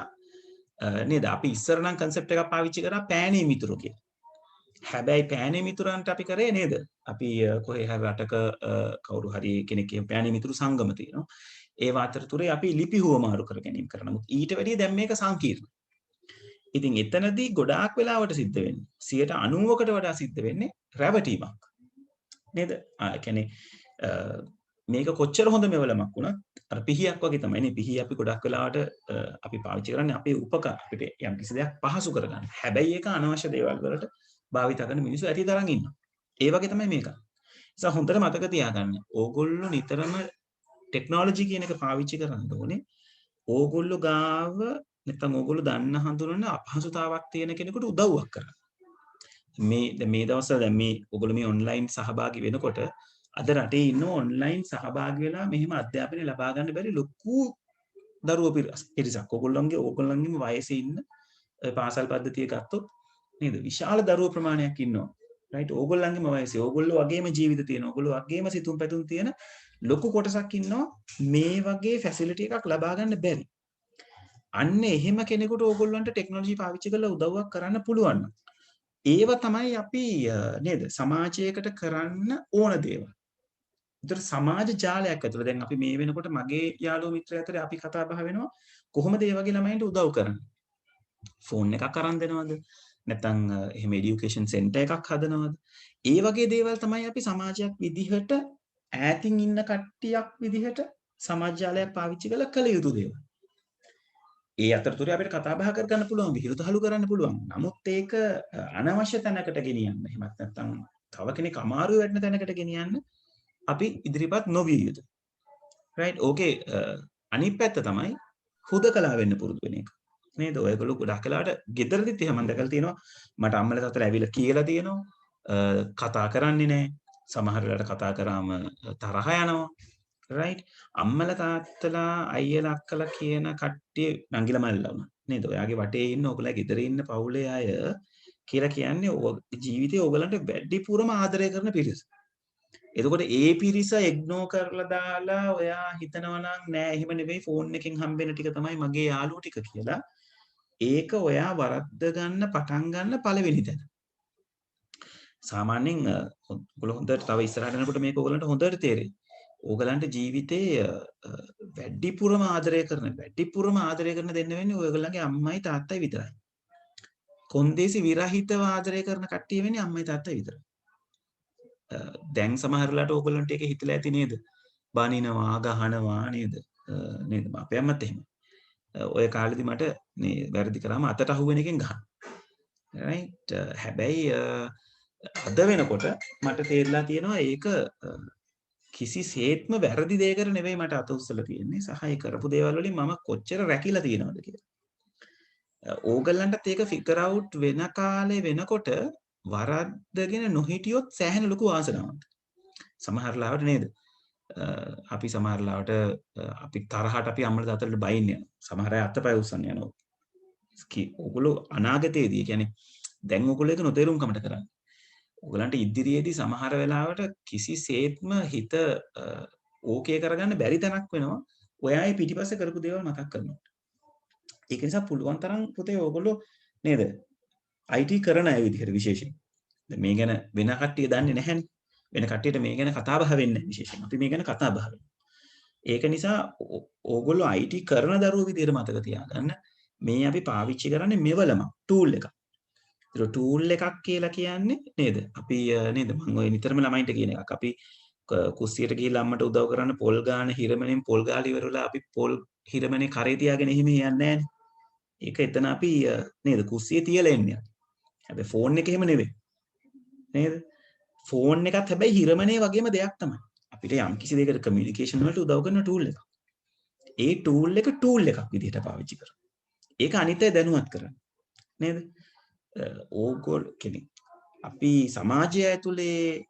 නේද අපි ඉස්සර නම් concept එකක් පාවිච්චි කරා පෑනේ මිතුරු කියලා. හැබැයි පෑනේ මිතුරන්ට අපි කරේ නේද? අපි කොහේ හරි රටක කවුරු හරි කෙනෙක්ගේ පෑනේ මිතුරු සංගම තියෙනවා. ඒව අතරතුරේ අපි ලිපි හුවමාරු කර ගැනීම කරනවා. නමුත් ඊට වැඩිය දැන් මේක සංකීර්ණයි. ඉතින් එතනදී ගොඩාක් වෙලාවට සිද්ධ වෙන්නේ 90%කට වඩා සිද්ධ වෙන්නේ රැවටීමක්. නේද? ඒ කියන්නේ මේක කොච්චර හොඳ මෙවලමක් වුණත් අර පිහියක් වගේ තමයි නේ. පිහිය අපි ගොඩක් වෙලාවට අපි පාවිච්චි කරන්නේ අපේ උපකාර අපිට යම් කිසි දෙයක් පහසු කරගන්න. හැබැයි ඒක අනවශ්‍ය දේවල් වලට භාවිත කරන මිනිස්සු ඇති තරම් ඉන්නවා. ඒ වගේ තමයි මේක. නිසා හොඳට මතක තියාගන්න. ඕගොල්ලෝ නිතරම ටෙක්නොලොජි කියන එක පාවිච්චි කරන්න ඕනේ. ඕගොල්ලෝ ගාව නැත්නම් ඕගොල්ලෝ දන්න හඳුනන අපහසුතාවක් තියෙන කෙනෙකුට උදව්වක් කරන්න. මේ දවස්වල දැන් මේ ඕගොල්ලෝ මේ ඔන්ලයින් සහභාගී වෙනකොට අද රටේ ඉන්න ඔන්ලයින් සහභාගී වෙලා මෙහෙම අධ්‍යාපනය ලබා ගන්න බැරි ලොකු දරුවෝ පිරිසක්. ඕගොල්ලන්ගේම වයසේ ඉන්න පාසල් පද්ධතිය ගත්තොත් නේද? විශාල දරුවෝ ප්‍රමාණයක් ඉන්නවා. රයිට්? ඕගොල්ලන්ගේම වයසේ ඕගොල්ලෝ වගේම ජීවිත තියෙන ඕගොල්ලෝ වගේම සිතුම් පැතුම් තියෙන ලොකු කොටසක් ඉන්නවා මේ වගේ ෆැසිලිටි එකක් ලබා ගන්න බැරි. අන්න එහෙම කෙනෙකුට ඕගොල්ලන්ට ටෙක්නොලොජි පාවිච්චි කරලා උදව්වක් කරන්න පුළුවන්. ඒව තමයි අපි නේද සමාජයකට කරන්න ඕන දේවල්. ඒතර සමාජ ජාලයක් ඇතුළේ දැන් අපි මේ වෙනකොට මගේ යාළුවෝ මිත්‍රයෝ අතරේ අපි කතා බහ වෙනවා කොහොමද මේ වගේ ළමයින්ට උදව් කරන්නේ? ෆෝන් එකක් අරන් දෙනවද? නැත්නම් එහෙම এডুকেෂන් සෙන්ටර් එකක් හදනවද? ඒ වගේ දේවල් තමයි අපි සමාජයක් විදිහට ඈතින් ඉන්න කට්ටියක් විදිහට සමාජ ජාලයක් පාවිච්චි කරලා කළ යුතු දේවල්. ඒ අතරතුරේ අපිට කතා බහ කරගන්න පුළුවන්, විහිළුතහළු කරන්න පුළුවන්. නමුත් ඒක අනවශ්‍ය තැනකට ගෙනියන්න. එහෙමත් නැත්නම් තව කෙනෙක් අමාරු වෙන්න තැනකට ගෙනියන්න අපි ඉදිරිපත් නොවිය යුතුයි. රයිට්? ඕකේ අනිත් පැත්ත තමයි හුදකලා වෙන්න පුරුදු වෙන එක. නේද? ඔයගොල්ලෝ ගොඩක් වෙලාවට ගෙදරදිත් එහෙම දැකලා තියෙනවා. මට අම්මලා තාත්තලා ඇවිල්ලා කියලා තියෙනවා. කතා කරන්නේ නැහැ. සමහර වෙලාවට කතා කරාම තරහ යනවා. රයිට්? අම්මලා තාත්තලා අයියලා අක්කලා කියන කට්ටිය නංගිලා මල්ලා වුණා. නේද? ඔයාගේ වටේ ඉන්න ඔයගොල්ලෝ ගෙදර ඉන්න පවුලේ අය කියලා කියන්නේ ජීවිතේ ඔයගලන්ට වැඩිපුරම ආදරය කරන පිරිස. එතකොට ඒ පිරිස ඉග්නෝ කරලා දාලා ඔයා හිතනවා නම් නෑ එහෙම නෙවෙයි ෆෝන් එකෙන් හම්බෙන ටික තමයි මගේ යාළුවෝ ටික කියලා. ඒක ඔයා වරද්ද ගන්න පටන් ගන්න පළවෙනි තැන. සාමාන්‍යයෙන් ඔයගොල්ලෝ හොඳට තව ඉස්සරහට යනකොට මේක ඔයගලන්ට හොඳට තේරෙයි. ඕගලන්ට ජීවිතේ වැඩිපුරම ආදරය කරන දෙන්න වෙන්නේ ඔයගලන්ගේ අම්මයි තාත්තයි විතරයි. කොන්දේසි විරහිතව ආදරය කරන කට්ටිය වෙන්නේ අම්මයි තාත්තයි විතරයි. දැන් සමහරලාට ඕගොල්ලන්ට ඒක හිතලා ඇති නේද? බනිනවා, ගහනවා නේද? නේද? අපේ අම්මත් එහෙම. ඔය කාලෙදි මට මේ වැරදි කරාම අතට අහුවෙන එකෙන් ගහනවා. රයිට්? හැබැයි අද වෙනකොට මට තේරලා තියෙනවා ඒක කිසිසේත්ම වැරදි දෙයකට නෙවෙයි මට අත උස්සලා තියෙන්නේ. සහ ඒ කරපු දේවල් වලින් මම කොච්චර රැකිලා තියෙනවද කියලා. ඕගොල්ලන්ටත් ඒක ෆිගර් අවුට් වෙන කාලේ වෙනකොට වරද්දගෙන නොහිටියොත් සෑහෙන ලොකු වාසනාවක්. සමහර ලාවට නේද? අපි සමහර ලාවට අපි තරහට අපි අම්මලා තාත්තලාට බයින් යනවා. සමහර අය අතපය උස්සන්න යනවා. ඕගොල්ලෝ අනාගතයේදී කියන්නේ දැන් ඕගොල්ලෝ ඒක නොතේරුම්කමට කරන්නේ. ඕගලන්ට ඉදිරියේදී සමහර වෙලාවට කිසිසේත්ම හිත ඕකේ කරගන්න බැරි තැනක් වෙනවා. ඔයායි පිටිපස්සේ කරපු දේවල් මතක් කරනවා. ඒක නිසා පුළුවන් තරම් පුතේ ඕගොල්ලෝ නේද? IT කරන අය විදිහට විශේෂයෙන්. දැන් මේ ගැන වෙන කට්ටිය දන්නේ නැහැනේ. වෙන කට්ටියට මේ ගැන කතා බහ වෙන්නේ නැහැ විශේෂයෙන්. අපි මේ ගැන කතා බහ වෙනවා. ඒක නිසා ඕගොල්ලෝ IT කරන දරුවෝ විදිහට මතක තියාගන්න මේ අපි පාවිච්චි කරන්නේ මෙවලම ටූල් එකක්. ඒක ටූල් එකක් කියලා කියන්නේ නේද? අපි නේද මම ඔය නිතරම ළමයින්ට කියන එකක්. අපි කුස්සියට ගිහිල්ලා අම්මට උදව් කරන්න පොල් ගාන හිරමනෙන් පොල් ගාලා ඉවරලා අපි පොල් හිරමනේ කරේ තියාගෙන එහෙම යන්නේ නැහැනේ. ඒක එතන අපි නේද කුස්සියේ තියලා එන්නේ. හැබැයි ෆෝන් එක එහෙම නෙවෙයි. නේද? ෆෝන් එකත් හැබැයි හිරමනේ වගේම දෙයක් තමයි. අපිට යම් කිසි දෙයකට කමියුනිකේෂන් වලට උදව් කරන ටූල් එකක්. ඒ ටූල් එක ටූල් එකක් විදිහට පාවිච්චි කරනවා. ඒක අනිත් අය දැනුවත් කරන්න. නේද? ඕගොල්ලෝ කෙනෙක් අපි සමාජය ඇතුලේ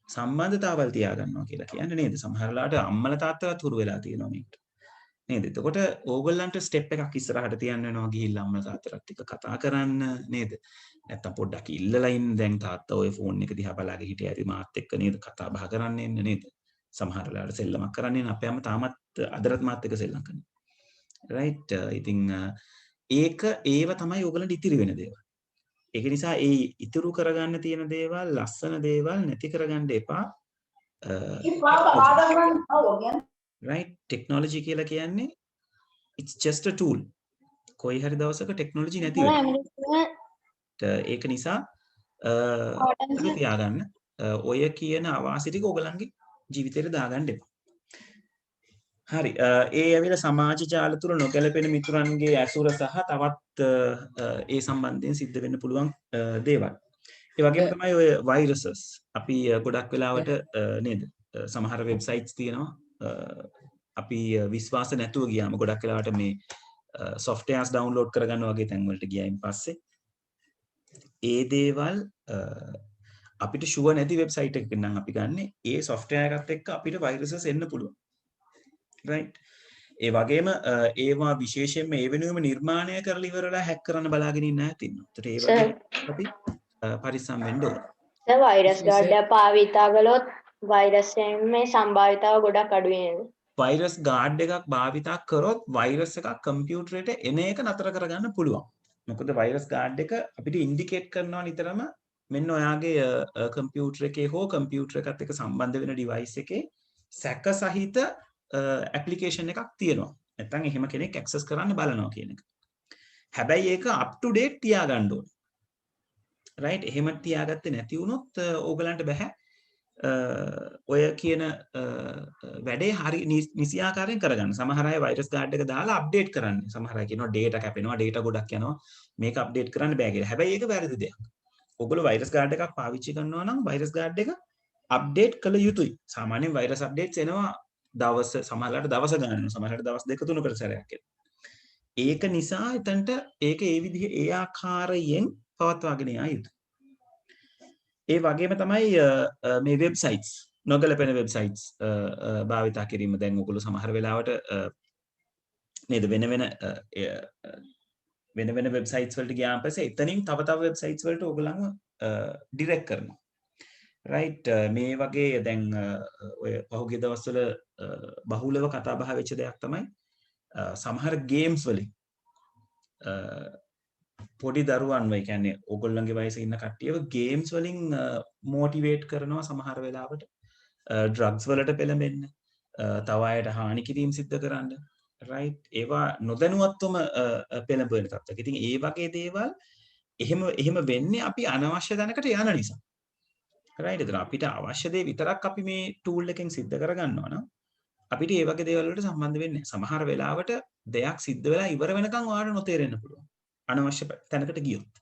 සම්බන්ධතාවල් තියාගන්නවා කියලා කියන්නේ නේද? සමහර වෙලාවට අම්මලා තාත්තලාත් හුරු වෙලා තියෙනවා මේකට. නේද? එතකොට ඕගොල්ලන්ට ස්ටෙප් එකක් ඉස්සරහට තියන්න වෙනවා ගිහිල්ලා අම්මලා තාත්තලාත් එක්ක කතා කරන්න නේද? නැත්තම් පොඩ්ඩක් ඉල්ලලා ඉන්න දැන් තාත්තා ඔය ෆෝන් එක දිහා බලාගෙන හිටිය ඇති මාත් එක්ක නේද කතා බහ කරන්න එන්න නේද? සමහර වෙලාවට සෙල්ලමක් කරන්නේ නැහැ. අපේ අම්මා තාමත් අදටත් මාත් එක්ක සෙල්ලම් කරනවා. රයිට්? ඉතින් ඒක ඒව තමයි ඕගොල්ලන්ට ඉතිරි වෙන දේවල්. ඒක නිසා ඒ ඉතුරු කරගන්න තියෙන දේවල් ලස්සන දේවල් නැති කරගන්න එපා. right ටෙක්නොලොජි කියලා කියන්නේ it's just a tool. කොයි හරි දවසක ටෙක්නොලොජි නැති වෙනවා. ඒක නිසා තියාගන්න ඔය කියන අවාසි ටික ඔයගලන්ගේ ජීවිතේට දාගන්න එපා. හරි ඒ ඇවිල්ලා සමාජ ජාල තුල නොගැලපෙන මිතුරන්ගේ ඇසුර සහ තවත් ඒ සම්බන්ධයෙන් සිද්ධ වෙන්න පුළුවන් දේවල්. ඒ වගේම තමයි ඔය වෛරසස්. අපි ගොඩක් වෙලාවට නේද සමහර වෙබ්සයිට්ස් තියෙනවා අපි විශ්වාස නැතුව ගියාම ගොඩක් වෙලාවට මේ softwares download කරගන්න වගේ තැන් වලට ගියායින් පස්සේ ඒ දේවල් අපිට ෂුවර් නැති වෙබ්සයිට් එකකින් නම් අපි ගන්නෙ ඒ software එකත් එක්ක අපිට වෛරසස් එන්න පුළුවන්. right ඒ වගේම ඒවා විශේෂයෙන්ම ඒ වෙනුවෙම නිර්මාණය කරලා ඉවරලා හැක් කරන්න බලාගෙන ඉන්න අයත් ඉන්නවා. ඒතට ඒ වගේ අපි පරිස්සම් වෙන්න ඕන. වෛරස් ගාඩ් එක භාවිතා කළොත් වෛරස් මේ සම්භාවිතාව ගොඩක් අඩු වෙනවා. වෛරස් ගාඩ් එකක් භාවිතා කරොත් වෛරස් එකක් කම්පියුටරේට එන එක නතර කරගන්න පුළුවන්. මොකද වෛරස් ගාඩ් එක අපිට ඉන්ඩිකේට් කරනවා නිතරම මෙන්න ඔයාගේ කම්පියුටර් එකේ හෝ කම්පියුටර් එකත් එක්ක සම්බන්ධ වෙන ඩිවයිස් එකේ සැක සහිත ඇප්ලිකේෂන් එකක් තියෙනවා. නැත්නම් එහෙම කෙනෙක් ඇක්සස් කරන්න බලනවා කියන එක. හැබැයි ඒක up to date තියාගන්න ඕනේ. right එහෙම තියාගත්තේ නැති වුණොත් ඕගලන්ට බෑ ඔය කියන වැඩේ හරි නිසි ආකාරයෙන් කරගන්න. සමහර අය වෛරස් ගාඩ් එක දාලා අප්ඩේට් කරන්නේ. සමහර අය කියනවා data කැපෙනවා, data ගොඩක් යනවා. මේක අප්ඩේට් කරන්න බෑ කියලා. හැබැයි ඒක වැරදි දෙයක්. ඔයගොල්ලෝ වෛරස් ගාඩ් එකක් පාවිච්චි කරනවා නම් වෛරස් ගාඩ් එක අප්ඩේට් කළ යුතුයි. සාමාන්‍යයෙන් වෛරස් අප්ඩේට්ස් එනවා දවස් සමහරවිට දවස් ගණන් සමහරවිට දවස් 2-3කට සැරයක් එනවා. ඒක නිසා එතනට ඒක ඒ විදිහේ ඒ ආකාරයෙන් පවත්වාගෙන යා යුතුයි. ඒ වගේම තමයි මේ වෙබ්සයිට්ස් නොගැලපෙන වෙබ්සයිට්ස් භාවිතා කිරීම. දැන් ඔයගොල්ලෝ සමහර වෙලාවට නේද වෙන වෙන වෙබ්සයිට්ස් වලට ගියාම පස්සේ එතනින් තව වෙබ්සයිට්ස් වලට ඔයගොල්ලන්ව ඩිරෙක්ට් කරනවා. right මේ වගේ දැන් ඔය පහුගිය දවස්වල බහුලව කතා බහ වෙච්ච දෙයක් තමයි සමහර ගේම්ස් වලින් පොඩි දරුවන්ව ඒ කියන්නේ ඕගොල්ලන්ගේ වයසේ ඉන්න කට්ටියව ගේම්ස් වලින් මොටිවේට් කරනවා සමහර වෙලාවට ඩ්‍රග්ස් වලට පෙළඹෙන්න තව අයට හානි කිරීම සිද්ධ කරන්න right ඒවා නොදැනුවත්වම පෙළඹෙන තත්ත්වයක්. ඉතින් ඒ වගේ දේවල් එහෙම වෙන්නේ අපි අනවශ්‍ය දැනකට යන නිසා. right එතන අපිට අවශ්‍ය දේ විතරක් අපි මේ ටූල් එකෙන් සිද්ධ කරගන්නවා නම් අපිට ඒ වගේ දේවල් වලට සම්බන්ධ වෙන්නේ නැහැ. සමහර වෙලාවට දෙයක් සිද්ධ වෙලා ඉවර වෙනකන් ඔයාලට නොතේරෙන්න පුළුවන්. අනවශ්‍ය තැනකට ගියොත්.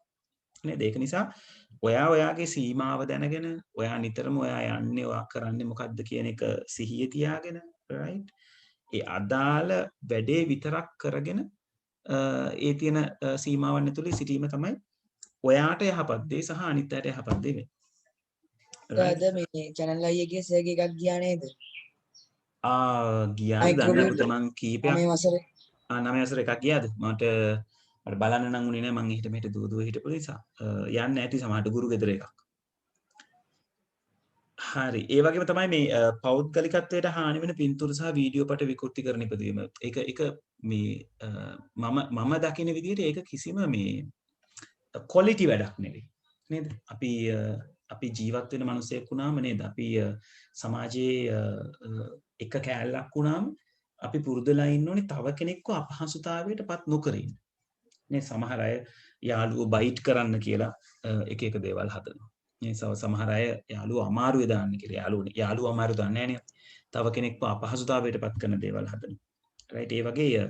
නේද? ඒක නිසා ඔයාගේ සීමාව දැනගෙන ඔයා නිතරම ඔයා යන්නේ ඔයා කරන්නේ මොකද්ද කියන එක සිහිය තියාගෙන right ඒ අදාළ වැඩේ විතරක් කරගෙන ඒ තියෙන සීමාවන් ඇතුලේ සිටීම තමයි ඔයාට යහපත් දේ සහ අනිත් අයට යහපත් දේ වෙන්නේ. අද මේ channel අයියගේ සර්ගේ එකක් ගියා නේද? ගියාද දන්නේ මං කීපයක් 9 වසරේ 9 වසර එකක් ගියාද? මට බලන්න නම් උනේ නෑ මං එහෙට මෙහෙට දුව හිටපු නිසා යන්න ඇති සමහරට ගුරු ගෙදර එකක්. හරි ඒ වගේම තමයි මේ පෞද්ගලිකත්වයට හානි වෙන පින්තූර සහ වීඩියෝ පට විකෘති කරන ඉපදවීම. ඒක මේ මම දකින විදිහට ඒක කිසිම මේ ක්වොලිටි වැඩක් නෙවෙයි. නේද? අපි ජීවත් වෙන මිනිසෙක් වුණාම නේද? අපි සමාජයේ එක කෑල්ලක් වුණාම අපි පුරුදුලා ඉන්න ඕනේ තව කෙනෙක්ව අපහසුතාවයට පත් නොකර ඉන්න. නේ සමහර අය යාළුවෝ බයිට් කරන්න කියලා එක දේවල් හදනවා. මේ සමහර අය යාළුවෝ අමාරුවේ දාන්න කියලා යාළුවෝ අමාරු දාන්නේ නැහැ නේ. තව කෙනෙක්ව අපහසුතාවයට පත් කරන දේවල් හදනවා. right ඒ වගේ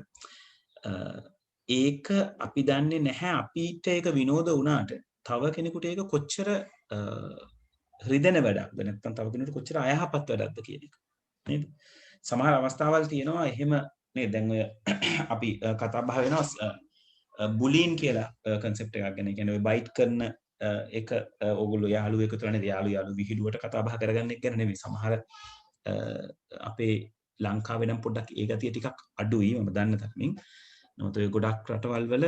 ඒක අපි දන්නේ නැහැ අපිට ඒක විනෝද වුණාට තව කෙනෙකුට ඒක කොච්චර රිදෙන වැඩක්ද නැත්නම් තව කෙනෙකුට කොච්චර අයහපත් වැඩක්ද කියන එක. නේද? සමහර අවස්ථාවල් තියෙනවා එහෙම නේද? දැන් ඔය අපි කතා බහ වෙනවා බුලින් කියලා concept එකක් ගැන. ඒ කියන්නේ ඔය බයිට් කරන එක ඕගොල්ලෝ යාළුවෝ එකතු වෙන යාළුවෝ විහිළුවට කතා බහ කරගන්න එක ගැන නෙමෙයි. සමහර අපේ ලංකාවේ නම් පොඩ්ඩක් ඒ ගතිය ටිකක් අඩුයි මම දන්න තරමින්. නමුත් ඔය ගොඩක් රටවල් වල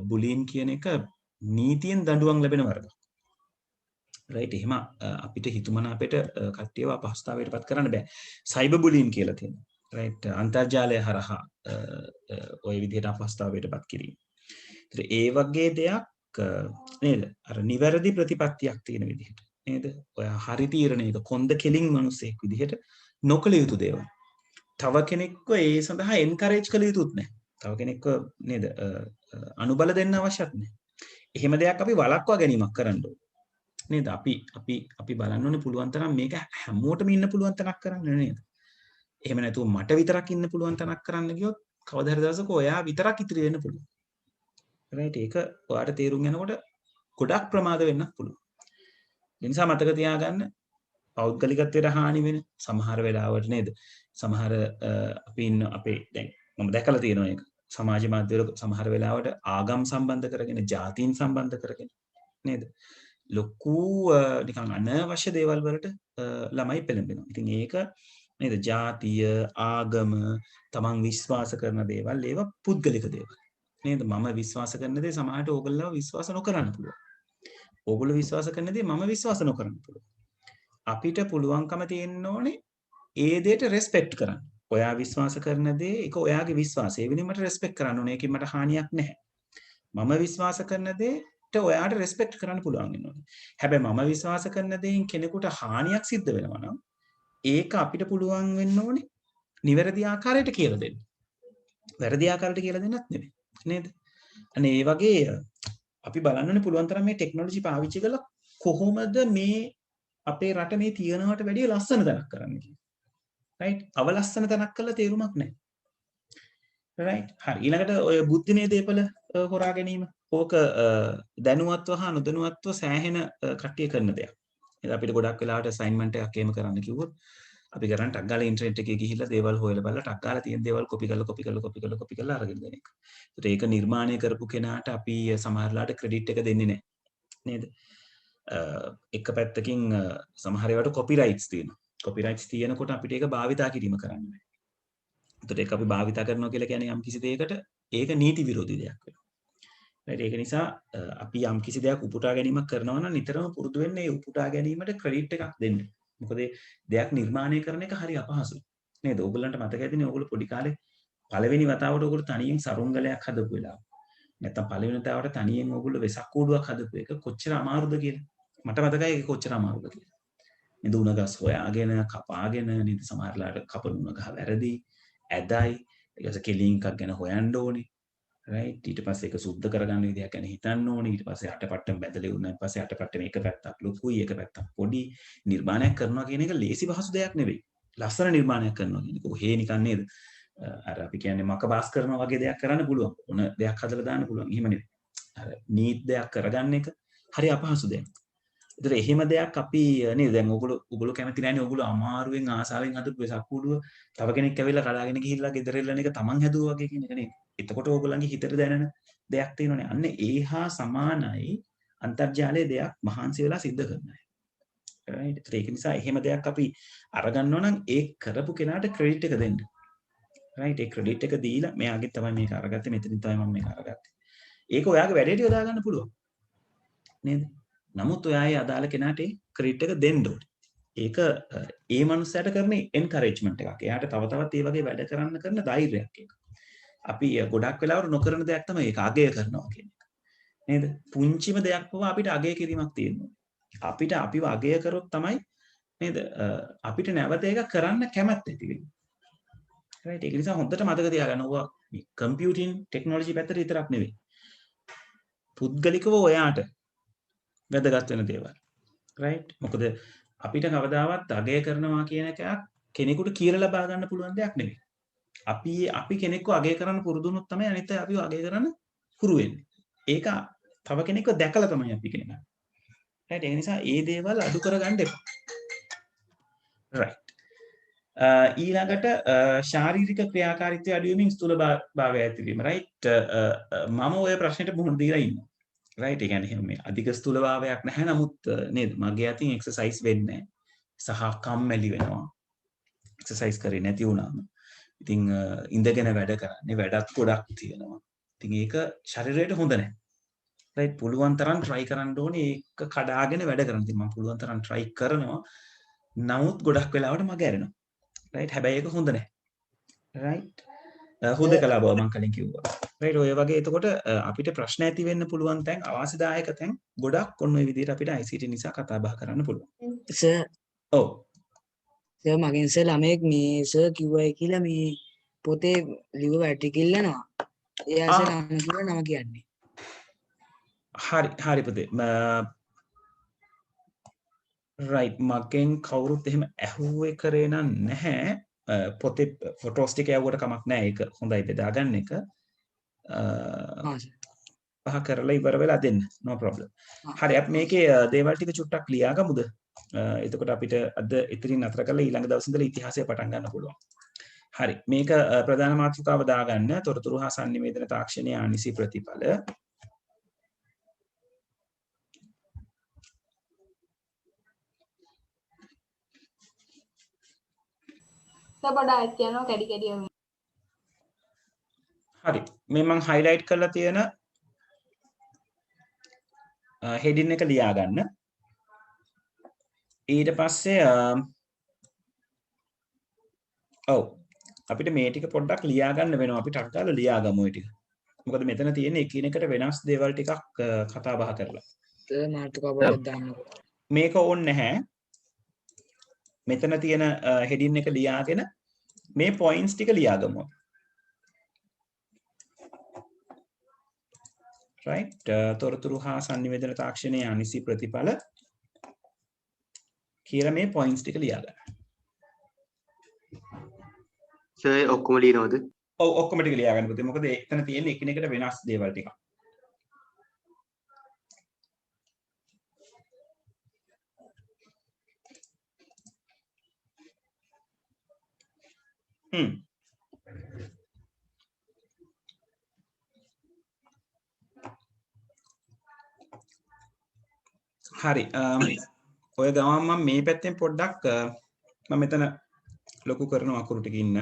බුලින් කියන එක නීතියෙන් දඬුවම් ලැබෙන වරදක්. right එහෙම අපිට හිතුමනාපෙට කට්ටියව අපහසුතාවයට පත් කරන්න බෑ. සයිබර් බුලින් කියලා තියෙනවා. right අන්තර්ජාලය හරහා ඔය විදිහට අපහසුතාවයට පත් කිරීම. ඒ වගේ දෙයක් නේද? අර නිවැරදි ප්‍රතිපත්තියක් තියෙන විදිහට. නේද? ඔය හරි තීරණයක කොන්ද කෙලින් මිනිසෙක් විදිහට නොකළ යුතු දේවල්. තව කෙනෙක්ව ඒ සඳහා එන්කරේජ් කළ යුතුත් නැහැ. තව කෙනෙක්ව නේද අනුබල දෙන්න අවශ්‍යත් නැහැ. එහෙම දෙයක් අපි වළක්වා ගැනීමක් කරන්න ඕනේ. නේද? අපි බලන්න ඕනේ පුළුවන් තරම් මේක හැමෝටම ඉන්න පුළුවන් තරක් කරන්න නේද? එහෙම නැතුව මට විතරක් ඉන්න පුළුවන් තරක් කරන්න ගියොත් කවදා හරි දවසක ඔයා විතරක් ඉතිරි වෙන්න පුළුවන්. රයිට්? ඒක ඔයාට තේරුම් යනකොට ගොඩක් ප්‍රමාද වෙන්නත් පුළුවන්. ඒ නිසා මතක තියාගන්න පෞද්ගලිකත්වයට හානි වෙන සමහර වෙලාවට නේද? සමහර අපි ඉන්න අපේ දැන් මම දැකලා තියෙනවා ඒක. සමාජ මාධ්‍යවල සමහර වෙලාවට ආගම් සම්බන්ධ කරගෙන, ජාතීන් සම්බන්ධ කරගෙන නේද? ලොකු නිකන් අනවශ්‍ය දේවල් වලට ළමයි පෙළඹෙනවා. ඉතින් ඒක නේද? ජාතිය, ආගම, තමන් විශ්වාස කරන දේවල් ඒවා පුද්ගලික දේවල්. නේද? මම විශ්වාස කරන දේ සමහරට ඕගොල්ලෝ විශ්වාස නොකරන්න පුළුවන්. ඕගොල්ලෝ විශ්වාස කරන දේ මම විශ්වාස නොකරන්න පුළුවන්. අපිට පුළුවන්කම තියෙන්න ඕනේ ඒ දෙයට රෙස්පෙක්ට් කරන්න. ඔයා විශ්වාස කරන දේ ඒක ඔයාගේ විශ්වාසය. ඒ වෙනුවෙන් මට රෙස්පෙක්ට් කරන්න ඕනේ. ඒකෙන් මට හානියක් නැහැ. මම විශ්වාස කරන දේට ඔයාට රෙස්පෙක්ට් කරන්න පුළුවන් වෙන්න ඕනේ. හැබැයි මම විශ්වාස කරන දේෙන් කෙනෙකුට හානියක් සිද්ධ වෙනවා නම් ඒක අපිට පුළුවන් වෙන්න ඕනේ නිවැරදි ආකාරයට කියලා දෙන්න. වැරදි ආකාරයට කියලා දෙන්නත් නෙමෙයි. නේද? අනේ ඒ වගේ අපි බලන්න ඕනේ පුළුවන් තරම් මේ ටෙක්නොලොජි පාවිච්චි කරලා කොහොමද මේ අපේ රට මේ තියනවට වැඩිය ලස්සන තැනක් කරන්න කියලා. රයිට්? අවලස්සන තැනක් කළා තේරුමක් නැහැ. රයිට්? හරි. ඊළඟට ඔය බුද්ධිමය දේපල හොරා ගැනීම. ඕක දැනුවත්ව හා නොදැනුවත්ව සෑහෙන කට්ටිය කරන දෙයක්. එහෙනම් අපිට ගොඩක් වෙලාවට අසයින්මන්ට් එකක් එහෙම කරන්න කිව්වොත් අපි කරන්නේ ටක් ගාලා ඉන්ටර්නෙට් එකේ ගිහිල්ලා දේවල් හොයලා බලලා ටක් ගාලා තියෙන දේවල් කොපි කරලා අරගෙන දෙන එක. ඒත් ඒක නිර්මාණය කරපු කෙනාට අපි සමහරලාට ක්‍රෙඩිට් එක දෙන්නේ නැහැ. නේද? එක පැත්තකින් සමහර ඒවාට කොපිරයිට්ස් තියෙනවා. කොපිරයිට්ස් තියෙනකොට අපිට ඒක භාවිතා කිරීම කරන්න බෑ. ඒත් ඒක අපි භාවිතා කරනවා කියලා කියන්නේ යම් කිසි දෙයකට ඒක නීති විරෝධී දෙයක් වෙනවා. right? ඒක නිසා අපි යම් කිසි දෙයක් උපුටා ගැනීමක් කරනවා නම් නිතරම පුරුදු වෙන්න ඒ උපුටා ගැනීමට ක්‍රෙඩිට් එකක් දෙන්න. මොකද දෙයක් නිර්මාණය කරන එක හරි අපහසුයි. නේද? ඕගොල්ලන්ට මතක ඇතිනේ ඕගොල්ලෝ පොඩි කාලේ පළවෙනි වතාවට ඕගොල්ලෝ තනියෙන් සරුංගලයක් හදපු වෙලාව. නැත්තම් පළවෙනි වතාවට තනියෙන් ඕගොල්ලෝ වෙසක් කූඩුවක් හදපු එක කොච්චර අමාරුද කියලා. මට මතකයි ඒක කොච්චර අමාරුද කියලා. නේද? උණ ගස් හොයාගෙන කපාගෙන නේද සමහරලාට කපන උණ ගහ වැරදි ඇදයි ඊට කෙලින් එකක් ගැන හොයන්න ඕනේ. right? ඊට පස්සේ ඒක සුද්ධ කරගන්න විදියක් ගැන හිතන්න ඕනේ. ඊට පස්සේ අටපට්ටම් බැදලා උනාට පස්සේ අටපට්ටම එක පැත්තක් ලොකුයි එක පැත්තක් පොඩි. නිර්මාණයක් කරනවා කියන එක ලේසි පහසු දෙයක් නෙවෙයි. ලස්සන නිර්මාණයක් කරනවා කියන එක ඔහේ නිකන් නේද? අර අපි කියන්නේ මක බාස් කරනවා වගේ දෙයක් කරන්න පුළුවන්. ඕන දෙයක් හදලා දාන්න පුළුවන්. එහෙම නෙවෙයි. අර නීට් දෙයක් කරගන්න එක හරි අපහසු දෙයක්. ඒතර එහෙම දෙයක් අපි නේද දැන් ඔගොල්ලෝ කැමති නැන්නේ ඔගොල්ලෝ අමාරුවෙන් ආසාවෙන් හදපු වෙසක් කූඩුව තව කෙනෙක් ඇවිල්ලා කඩාගෙන ගිහිල්ලා ගෙදර එල්ලන එක තමන් හැදුවා වගේ කියන එක නේද? එතකොට ඕගොල්ලන්ගේ හිතට දැනෙන දෙයක් තියෙනවනේ. අන්න ඒහා සමානයි අන්තර්ජාලයේ දෙයක් මහන්සි වෙලා සිද්ධ කරන අය. right? ඒක නිසා එහෙම දෙයක් අපි අරගන්නවා නම් ඒ කරපු කෙනාට ක්‍රෙඩිට් එක දෙන්න. right? ඒ ක්‍රෙඩිට් එක දීලා මෙයාගෙන් තමයි මේක අරගත්තේ මෙතනින් තමයි මම මේක අරගත්තේ. ඒක ඔයාගේ වැඩේට යොදා ගන්න පුළුවන්. නේද? නමුත් ඔයාගේ අදාළ කෙනාට ඒ ක්‍රෙඩිට් එක දෙන්න ඕනේ. ඒක ඒ මනුස්සයාට කරන එන්කරේජ්මන්ට් එකක්. එයාට තව තවත් ඒ වගේ වැඩ කරන්න කරන ධෛර්යයක් ඒක. අපි ගොඩක් වෙලාවට නොකරන දෙයක් තමයි ඒක අගය කරනවා කියන එක. නේද? පුංචිම දෙයක් පවා අපිට අගය කිරීමක් තියෙනවා. අපිට අපිව අගය කරොත් තමයි නේද අපිට නැවත ඒක කරන්න කැමැත්ත ඇති වෙන්නේ. right? ඒක නිසා හොඳට මතක තියාගන්න ඕවා කම්පියුටින් ටෙක්නොලොජි පැත්තට විතරක් නෙවෙයි. පුද්ගලිකව ඔයාට වැදගත් වෙන දේවල්. right? මොකද අපිට කවදාවත් අගය කරනවා කියන එක කෙනෙකුට කියලා ලබා ගන්න පුළුවන් දෙයක් නෙවෙයි. අපි කෙනෙක්ව අගය කරන්න පුරුදු වුණොත් තමයි අනිත් අය අපිව අගය කරන්න හුරු වෙන්නේ. ඒක තව කෙනෙක්ව දැකලා තමයි අපි කෙනෙක්. right? ඒ නිසා මේ දේවල් අඩු කරගන්න එපා. right. ඊළඟට ශාරීරික ක්‍රියාකාරීත්වය අඩු වීමෙන් ස්ථූල භාවය ඇතිවීම. right? මම ඔය ප්‍රශ්නෙට මුහුණ දීලා ඉන්නවා. right? ඒ කියන්නේ මේ අධික ස්ථූල භාවයක් නැහැ නමුත් නේද මගේ අතින් එක්සර්සයිස් වෙන්නේ නැහැ. සහ කම්මැලි වෙනවා. එක්සර්සයිස් කරේ නැති වුණාම. ඉතින් ඉඳගෙන වැඩ කරන්නේ වැඩක් ගොඩක් තියෙනවා. ඉතින් ඒක ශරීරයට හොඳ නැහැ. right? පුළුවන් තරම් try කරන්න ඕනේ ඒක කඩාගෙන වැඩ කරන්න. ඉතින් මම පුළුවන් තරම් try කරනවා. නමුත් ගොඩක් වෙලාවට මග ඇරෙනවා. right? හැබැයි ඒක හොඳ නැහැ. right? හුදකලා බව මම කලින් කිව්වා. right ඔය වගේ එතකොට අපිට ප්‍රශ්න ඇති වෙන්න පුළුවන් තැන් අවාසිදායක තැන් ගොඩක් ඔන්න ඔය විදිහට අපිට ICT නිසා කතා බහ කරන්න පුළුවන්. සර් ඔව්. සර් මගෙන් සර් ළමයෙක් මේ සර් කිව්වයි කියලා මේ පොතේ ලිව වැටිකිල්ලනවා. එයා සර් නම කියලා නම කියන්නේ. හරි පුතේ. right මගෙන් කවුරුත් එහෙම ඇහුවේ කරේ නැහැ. පොතේ ෆොටෝස් ටික යවුවට කමක් නැහැ. ඒක හොඳයි බෙදාගන්න එක. පහ කරලා ඉවර වෙලා දෙන්න. no problem. හරි අපි මේකේ දේවල් ටික චුට්ටක් ලියාගමුද? එතකොට අපිට අද ඉතින් නතර කරලා ඊළඟ දවස් ඉඳලා ඉතිහාසය පටන් ගන්න පුළුවන්. හරි මේක ප්‍රධාන මාතෘකාව දාගන්න. තොරතුරු හා sannivedana තාක්ෂණයේ ආනිසි ප්‍රතිඵල. පොඩ ආයෙත් කියනවා කැඩි කැඩි යමු. හරි මේ මම highlight කරලා තියෙන heading එක ලියා ගන්න. ඊට පස්සේ ඔව් අපිට මේ ටික පොඩ්ඩක් ලියා ගන්න වෙනවා. අපි ටක් ගාලා ලියා ගමු ඒ ටික. මොකද මෙතන තියෙන එකිනෙකට වෙනස් දේවල් ටිකක් කතා බහ කරලා. මාතෘකාව පොඩ්ඩක් දාන්න. මේක ඕනේ නැහැ. මෙතන තියෙන heading එක ලියාගෙන මේ points ටික ලියාගමු. right තොරතුරු හා sannivedana තාක්ෂණයේ අනිසි ප්‍රතිඵල කියලා මේ points ටික ලියාගන්න. සර් ඔක්කොම ලියනවද? ඔව් ඔක්කොම ටික ලියාගන්න පුතේ. මොකද එතන තියෙන එකිනෙකට වෙනස් දේවල් ටික. හරි ඔය ගමන් මම මේ පැත්තෙන් පොඩ්ඩක් මම මෙතන ලොකු කරන අකුරු ටික ඉන්න.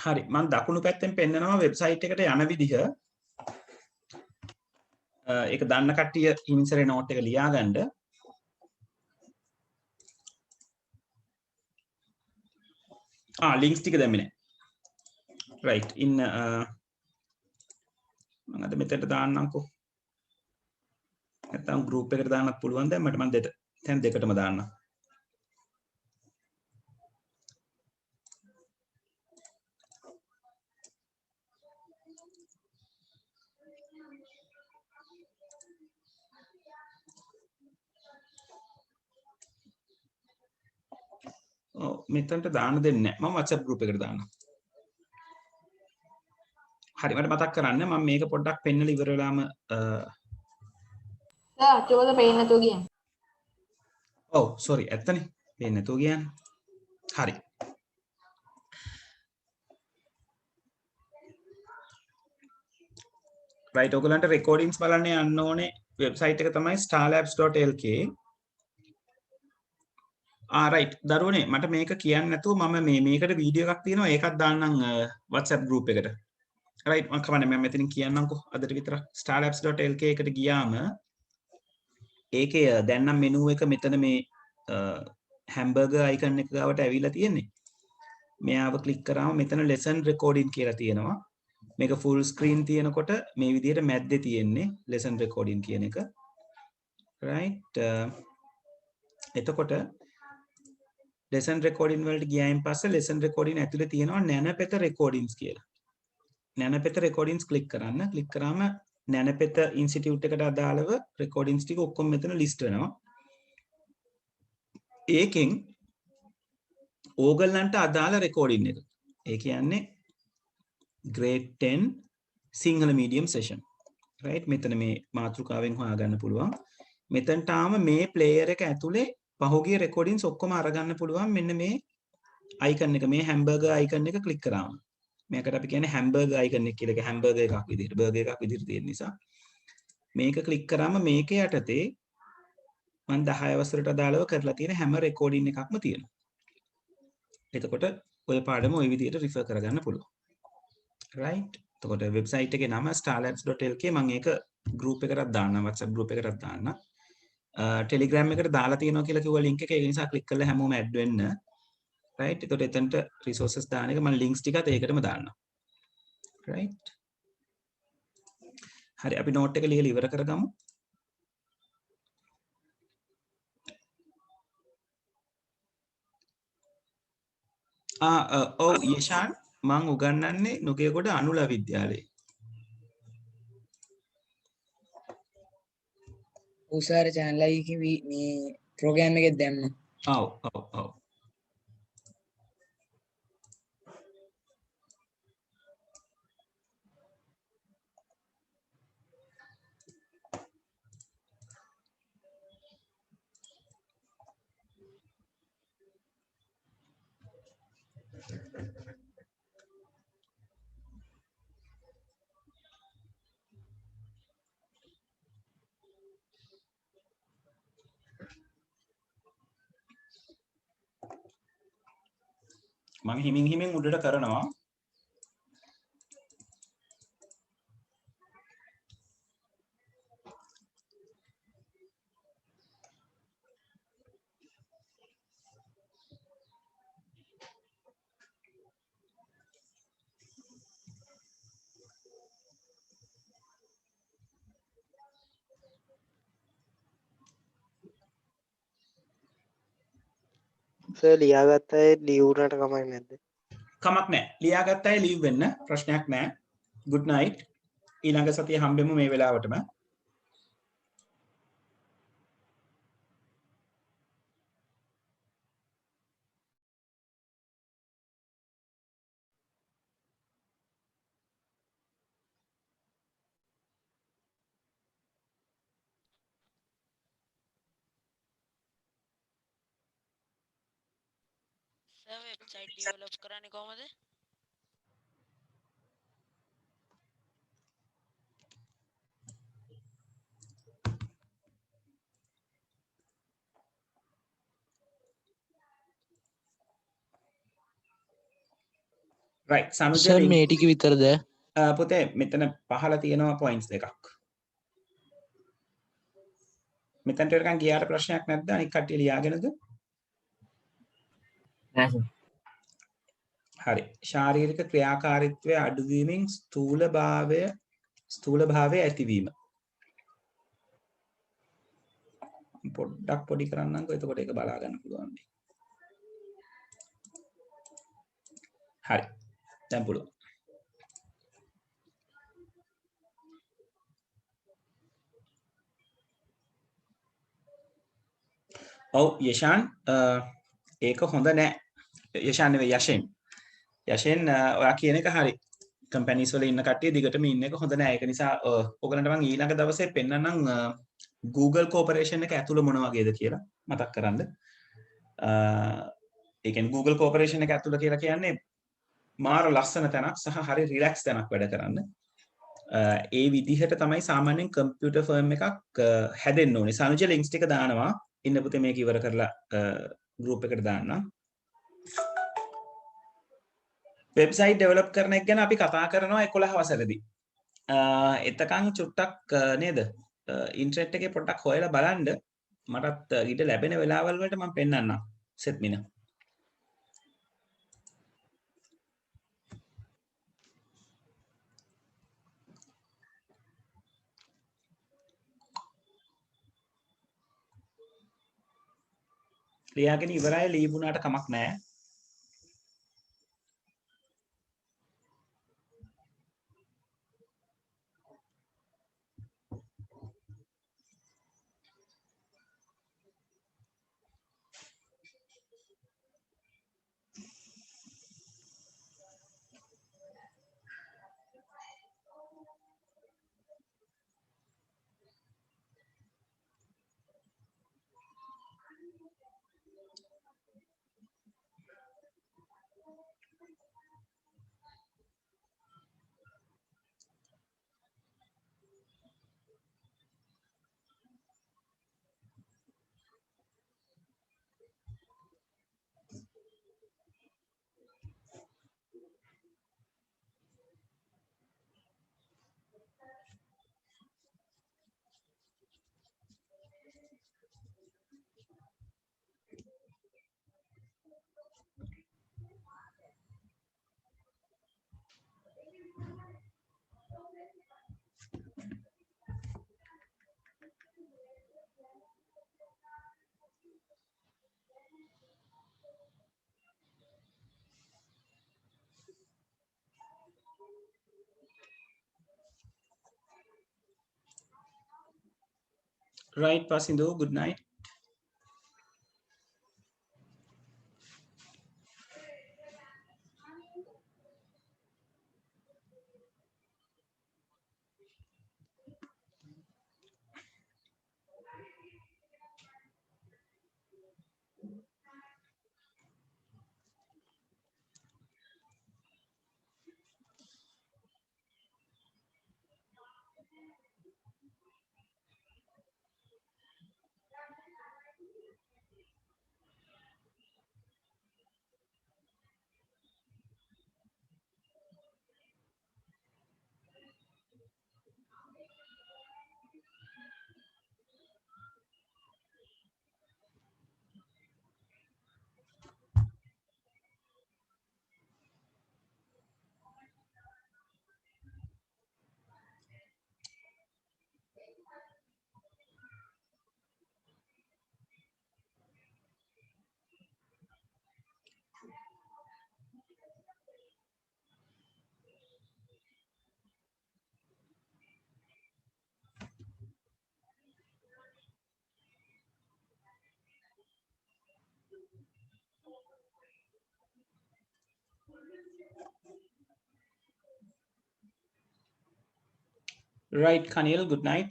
හරි මම දකුණු පැත්තෙන් පෙන්නනවා වෙබ්සයිට් එකට යන විදිහ. ඒක දන්න කට්ටිය ඉන්සරේ නෝට් එක ලියා ගන්න. ලින්ක්ස් ටික දැම්මේ නැහැ. right in මම අද මෙතනට දාන්නම්කෝ. නැත්නම් group එකට දාන්නත් පුළුවන්. දැන් මට මම දැන් දෙකටම දාන්නම්. මෙතනට දාන්න දෙන්නේ නැහැ. මම WhatsApp group එකට දාන්නම්. හරි මට මතක් කරන්න මම මේක පොඩ්ඩක් පෙන්නලා ඉවර වෙලාම අච්චුවද පේන්නේ නැතුව කියන්නේ. ඔව් sorry ඇත්තනේ. පේන්නේ නැතුව කියන්නේ. හරි. right ඔයගලන්ට recordings බලන්න යන්න ඕනේ website එක තමයි starlabs.lk. right දරුවනේ මට මේක කියන්න නැතුව මම මේකට වීඩියෝ එකක් තියෙනවා ඒකත් දාන්නම් WhatsApp group එකට. right මම කවන්නේ මම මෙතනින් කියන්නම්කෝ අදට විතරක් starlabs.lk එකට ගියාම ඒකේ දැන් නම් menu එක මෙතන මේ hamburger icon එක ගාවට ඇවිල්ලා තියෙන්නේ. මෙයාව ක්ලික් කරාම මෙතන lesson recording කියලා තියෙනවා. මේක full screen තියෙනකොට මේ විදිහට මැද්දේ තියෙන්නේ lesson recording කියන එක. right එතකොට lesson recording වලට ගියායින් පස්සේ lesson recording ඇතුලේ තියෙනවා නැනපෙත recordings කියලා. නැනපෙත recordings click කරන්න. click කරාම නැනපෙත institute එකට අදාළව recordings ටික ඔක්කොම මෙතන list වෙනවා. ඒකෙන් ඕගලන්ට අදාළ recording එක. ඒ කියන්නේ grade 10 Sinhala medium session. right මෙතන මේ මාතෘකාවෙන් හොයාගන්න පුළුවන්. මෙතනට ආම මේ player එක ඇතුලේ පහුගිය recordings ඔක්කොම අරගන්න පුළුවන් මෙන්න මේ icon එක මේ hamburger icon එක click කරාම. මේකට අපි කියන්නේ hamburger icon එක කියලා. ඒක hamburger එකක් විදිහට burger එකක් විදිහට තියෙන නිසා මේක click කරාම මේකේ යටතේ මම 10 වසරට අදාළව කරලා තියෙන හැම recording එකක්ම තියෙනවා. එතකොට ඔය පාඩම ওই විදිහට රිෆර් කරගන්න පුළුවන්. right? එතකොට වෙබ්සයිට් එකේ නම starlabs.lk මම ඒක group එකකට දාන්නම් WhatsApp group එකකට දාන්නම්. Telegram එකට දාලා තියෙනවා කියලා කිව්ව link එක ඒ නිසා click කරලා හැමෝම add වෙන්න. right? එතකොට එතනට resources දාන එක මම links ටිකත් ඒකටම දාන්නම්. right? හරි අපි note එක ලියලා ඉවර කරගමු. ඔව් යෂාන් මම උගන්වන්නේ නුගේගොඩ අනුලා විද්‍යාලයේ. උසාර channel එකේ මේ program එකේ දැම්ම. ඔව් ඔව් ඔව්. මම හිමින් හිමින් උඩට කරනවා. සර් ලියාගත්ත අය ලියුණාට කමක් නැද්ද? කමක් නැහැ. ලියාගත්ත අය ලීව් වෙන්න ප්‍රශ්නයක් නැහැ. good night. ඊළඟ සතිය හම්බෙමු මේ වෙලාවටම. සර් වෙබ්සයිට් ඩෙවලොප් කරන්නේ කොහොමද? right සනුජ සර් මේ ටික විතරද? පුතේ මෙතන පහළ තියෙනවා points දෙකක්. මෙතනට නිකන් ගියාට ප්‍රශ්නයක් නැද්ද? අනික කට්ටිය ලියාගෙනද? හරි. ශාරීරික ක්‍රියාකාරීත්වය අඩුවීමෙන් ස්ථූලභාවය ඇතිවීම. පොඩ්ඩක් පොඩි කරන්නම්කෝ එතකොට ඒක බලා ගන්න පුළුවන්. හරි. දැන් පුළුවන්. ඔව් යෂාන් ඒක හොඳ නෑ. යෂාන් නෙවෙයි යෂෙන්. යෂෙන් ඔයා කියන එක හරි. කම්පැනිස් වල ඉන්න කට්ටිය දිගටම ඉන්න එක හොඳ නෑ. ඒක නිසා ඔයගලන්ට මම ඊළඟ දවසේ පෙන්නන්නම් Google Corporation එක ඇතුළ මොන වගේද කියලා මතක් කරන්න. ඒ කියන්නේ Google Corporation එක ඇතුළ කියලා කියන්නේ මාර ලස්සන තැනක් සහ හරි රිලැක්ස් තැනක් වැඩ කරන්න. ඒ විදිහට තමයි සාමාන්‍යයෙන් කම්පියුටර් ෆර්ම් එකක් හැදෙන්න ඕනේ. සනුජ ලින්ක්ස් ටික දානවා. ඉන්න පුතේ මේක ඉවර කරලා ගෲප් එකට දාන්නම්. වෙබ්සයිට් ඩෙවලොප් කරන එක ගැන අපි කතා කරනවා 11 වසරේදී. එතකන් චුට්ටක් නේද? ඉන්ටර්නෙට් එකේ පොඩ්ඩක් හොයලා බලන්න. මටත් ඊට ලැබෙන වෙලාවල් වලට මම පෙන්නන්නම්. සෙත්මින. ලියාගෙන ඉවරයි ලීබුණාට කමක් නැහැ. right Pasindu, good night. Right Kanil, good night.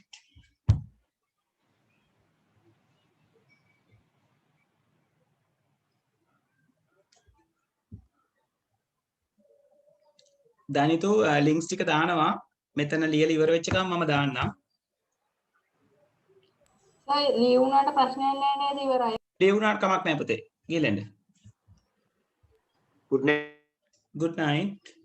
දනිතු ලින්ක්ස් ටික දානවා මෙතන ලියලා ඉවර වෙච්ච ගමන් මම දාන්නම්. සර් ලියුණාට ප්‍රශ්නයක් නැහැ නේද ඉවරයි. ලියුණාට කමක් නැහැ පුතේ. ගිහලා එන්න. good night. Good night.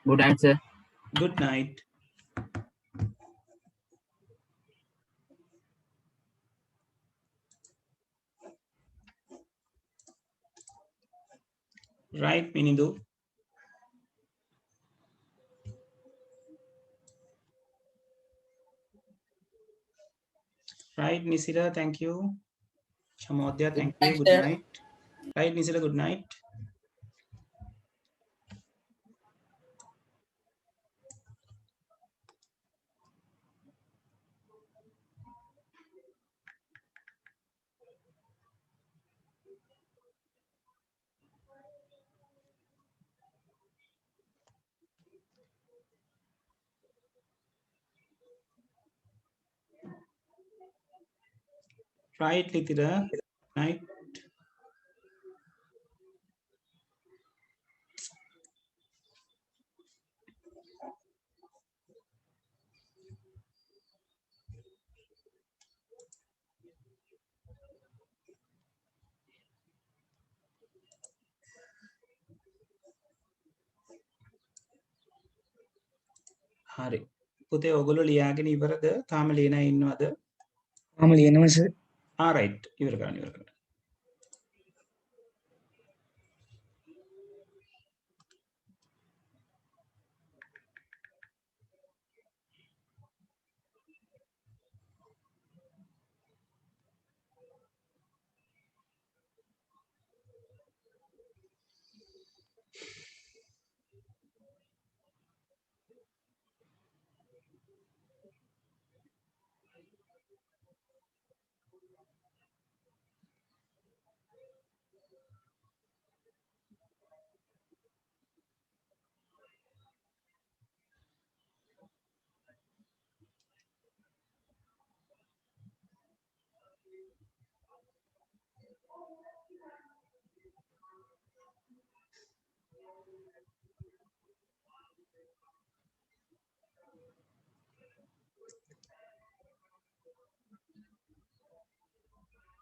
Good answer. Good night. Right Minidu. Right Nisila, thank you. Shamodya, thank you. Good night. Right Nisila, good night. Right Litira, night. හරි. පුතේ ඔයගොල්ලෝ ලියාගෙන ඉවරද? තාම ලියන අය ඉන්නවද? මම ලියනවා සර්. right. ඉවර කරන්න ඉවර කරන්න.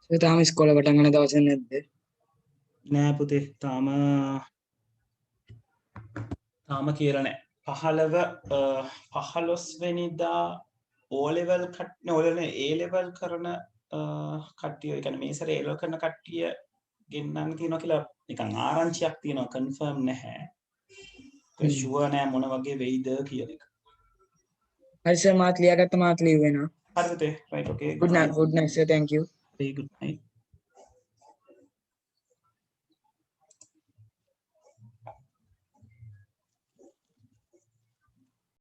සර් තාම ඉස්කෝල පටන් ගන්න දවස් නැද්ද? නෑ පුතේ තාම කියලා නෑ. 15 වෙනිදා O level A level කරන කට්ටිය ඒ කියන්නේ මේ සැරේ A level කරන කට්ටිය ගෙන්නන්න තියෙනවා කියලා නිකන් ආරංචියක් තියෙනවා කන්ෆර්ම් නැහැ. ඒක ෂුවර් නෑ මොන වගේ වෙයිද කියන එක. හරි සර් මාත් ලියාගත්ත මාත් ලියවෙනවා. හරි පුතේ right okay good night sir, thank you. Very good night.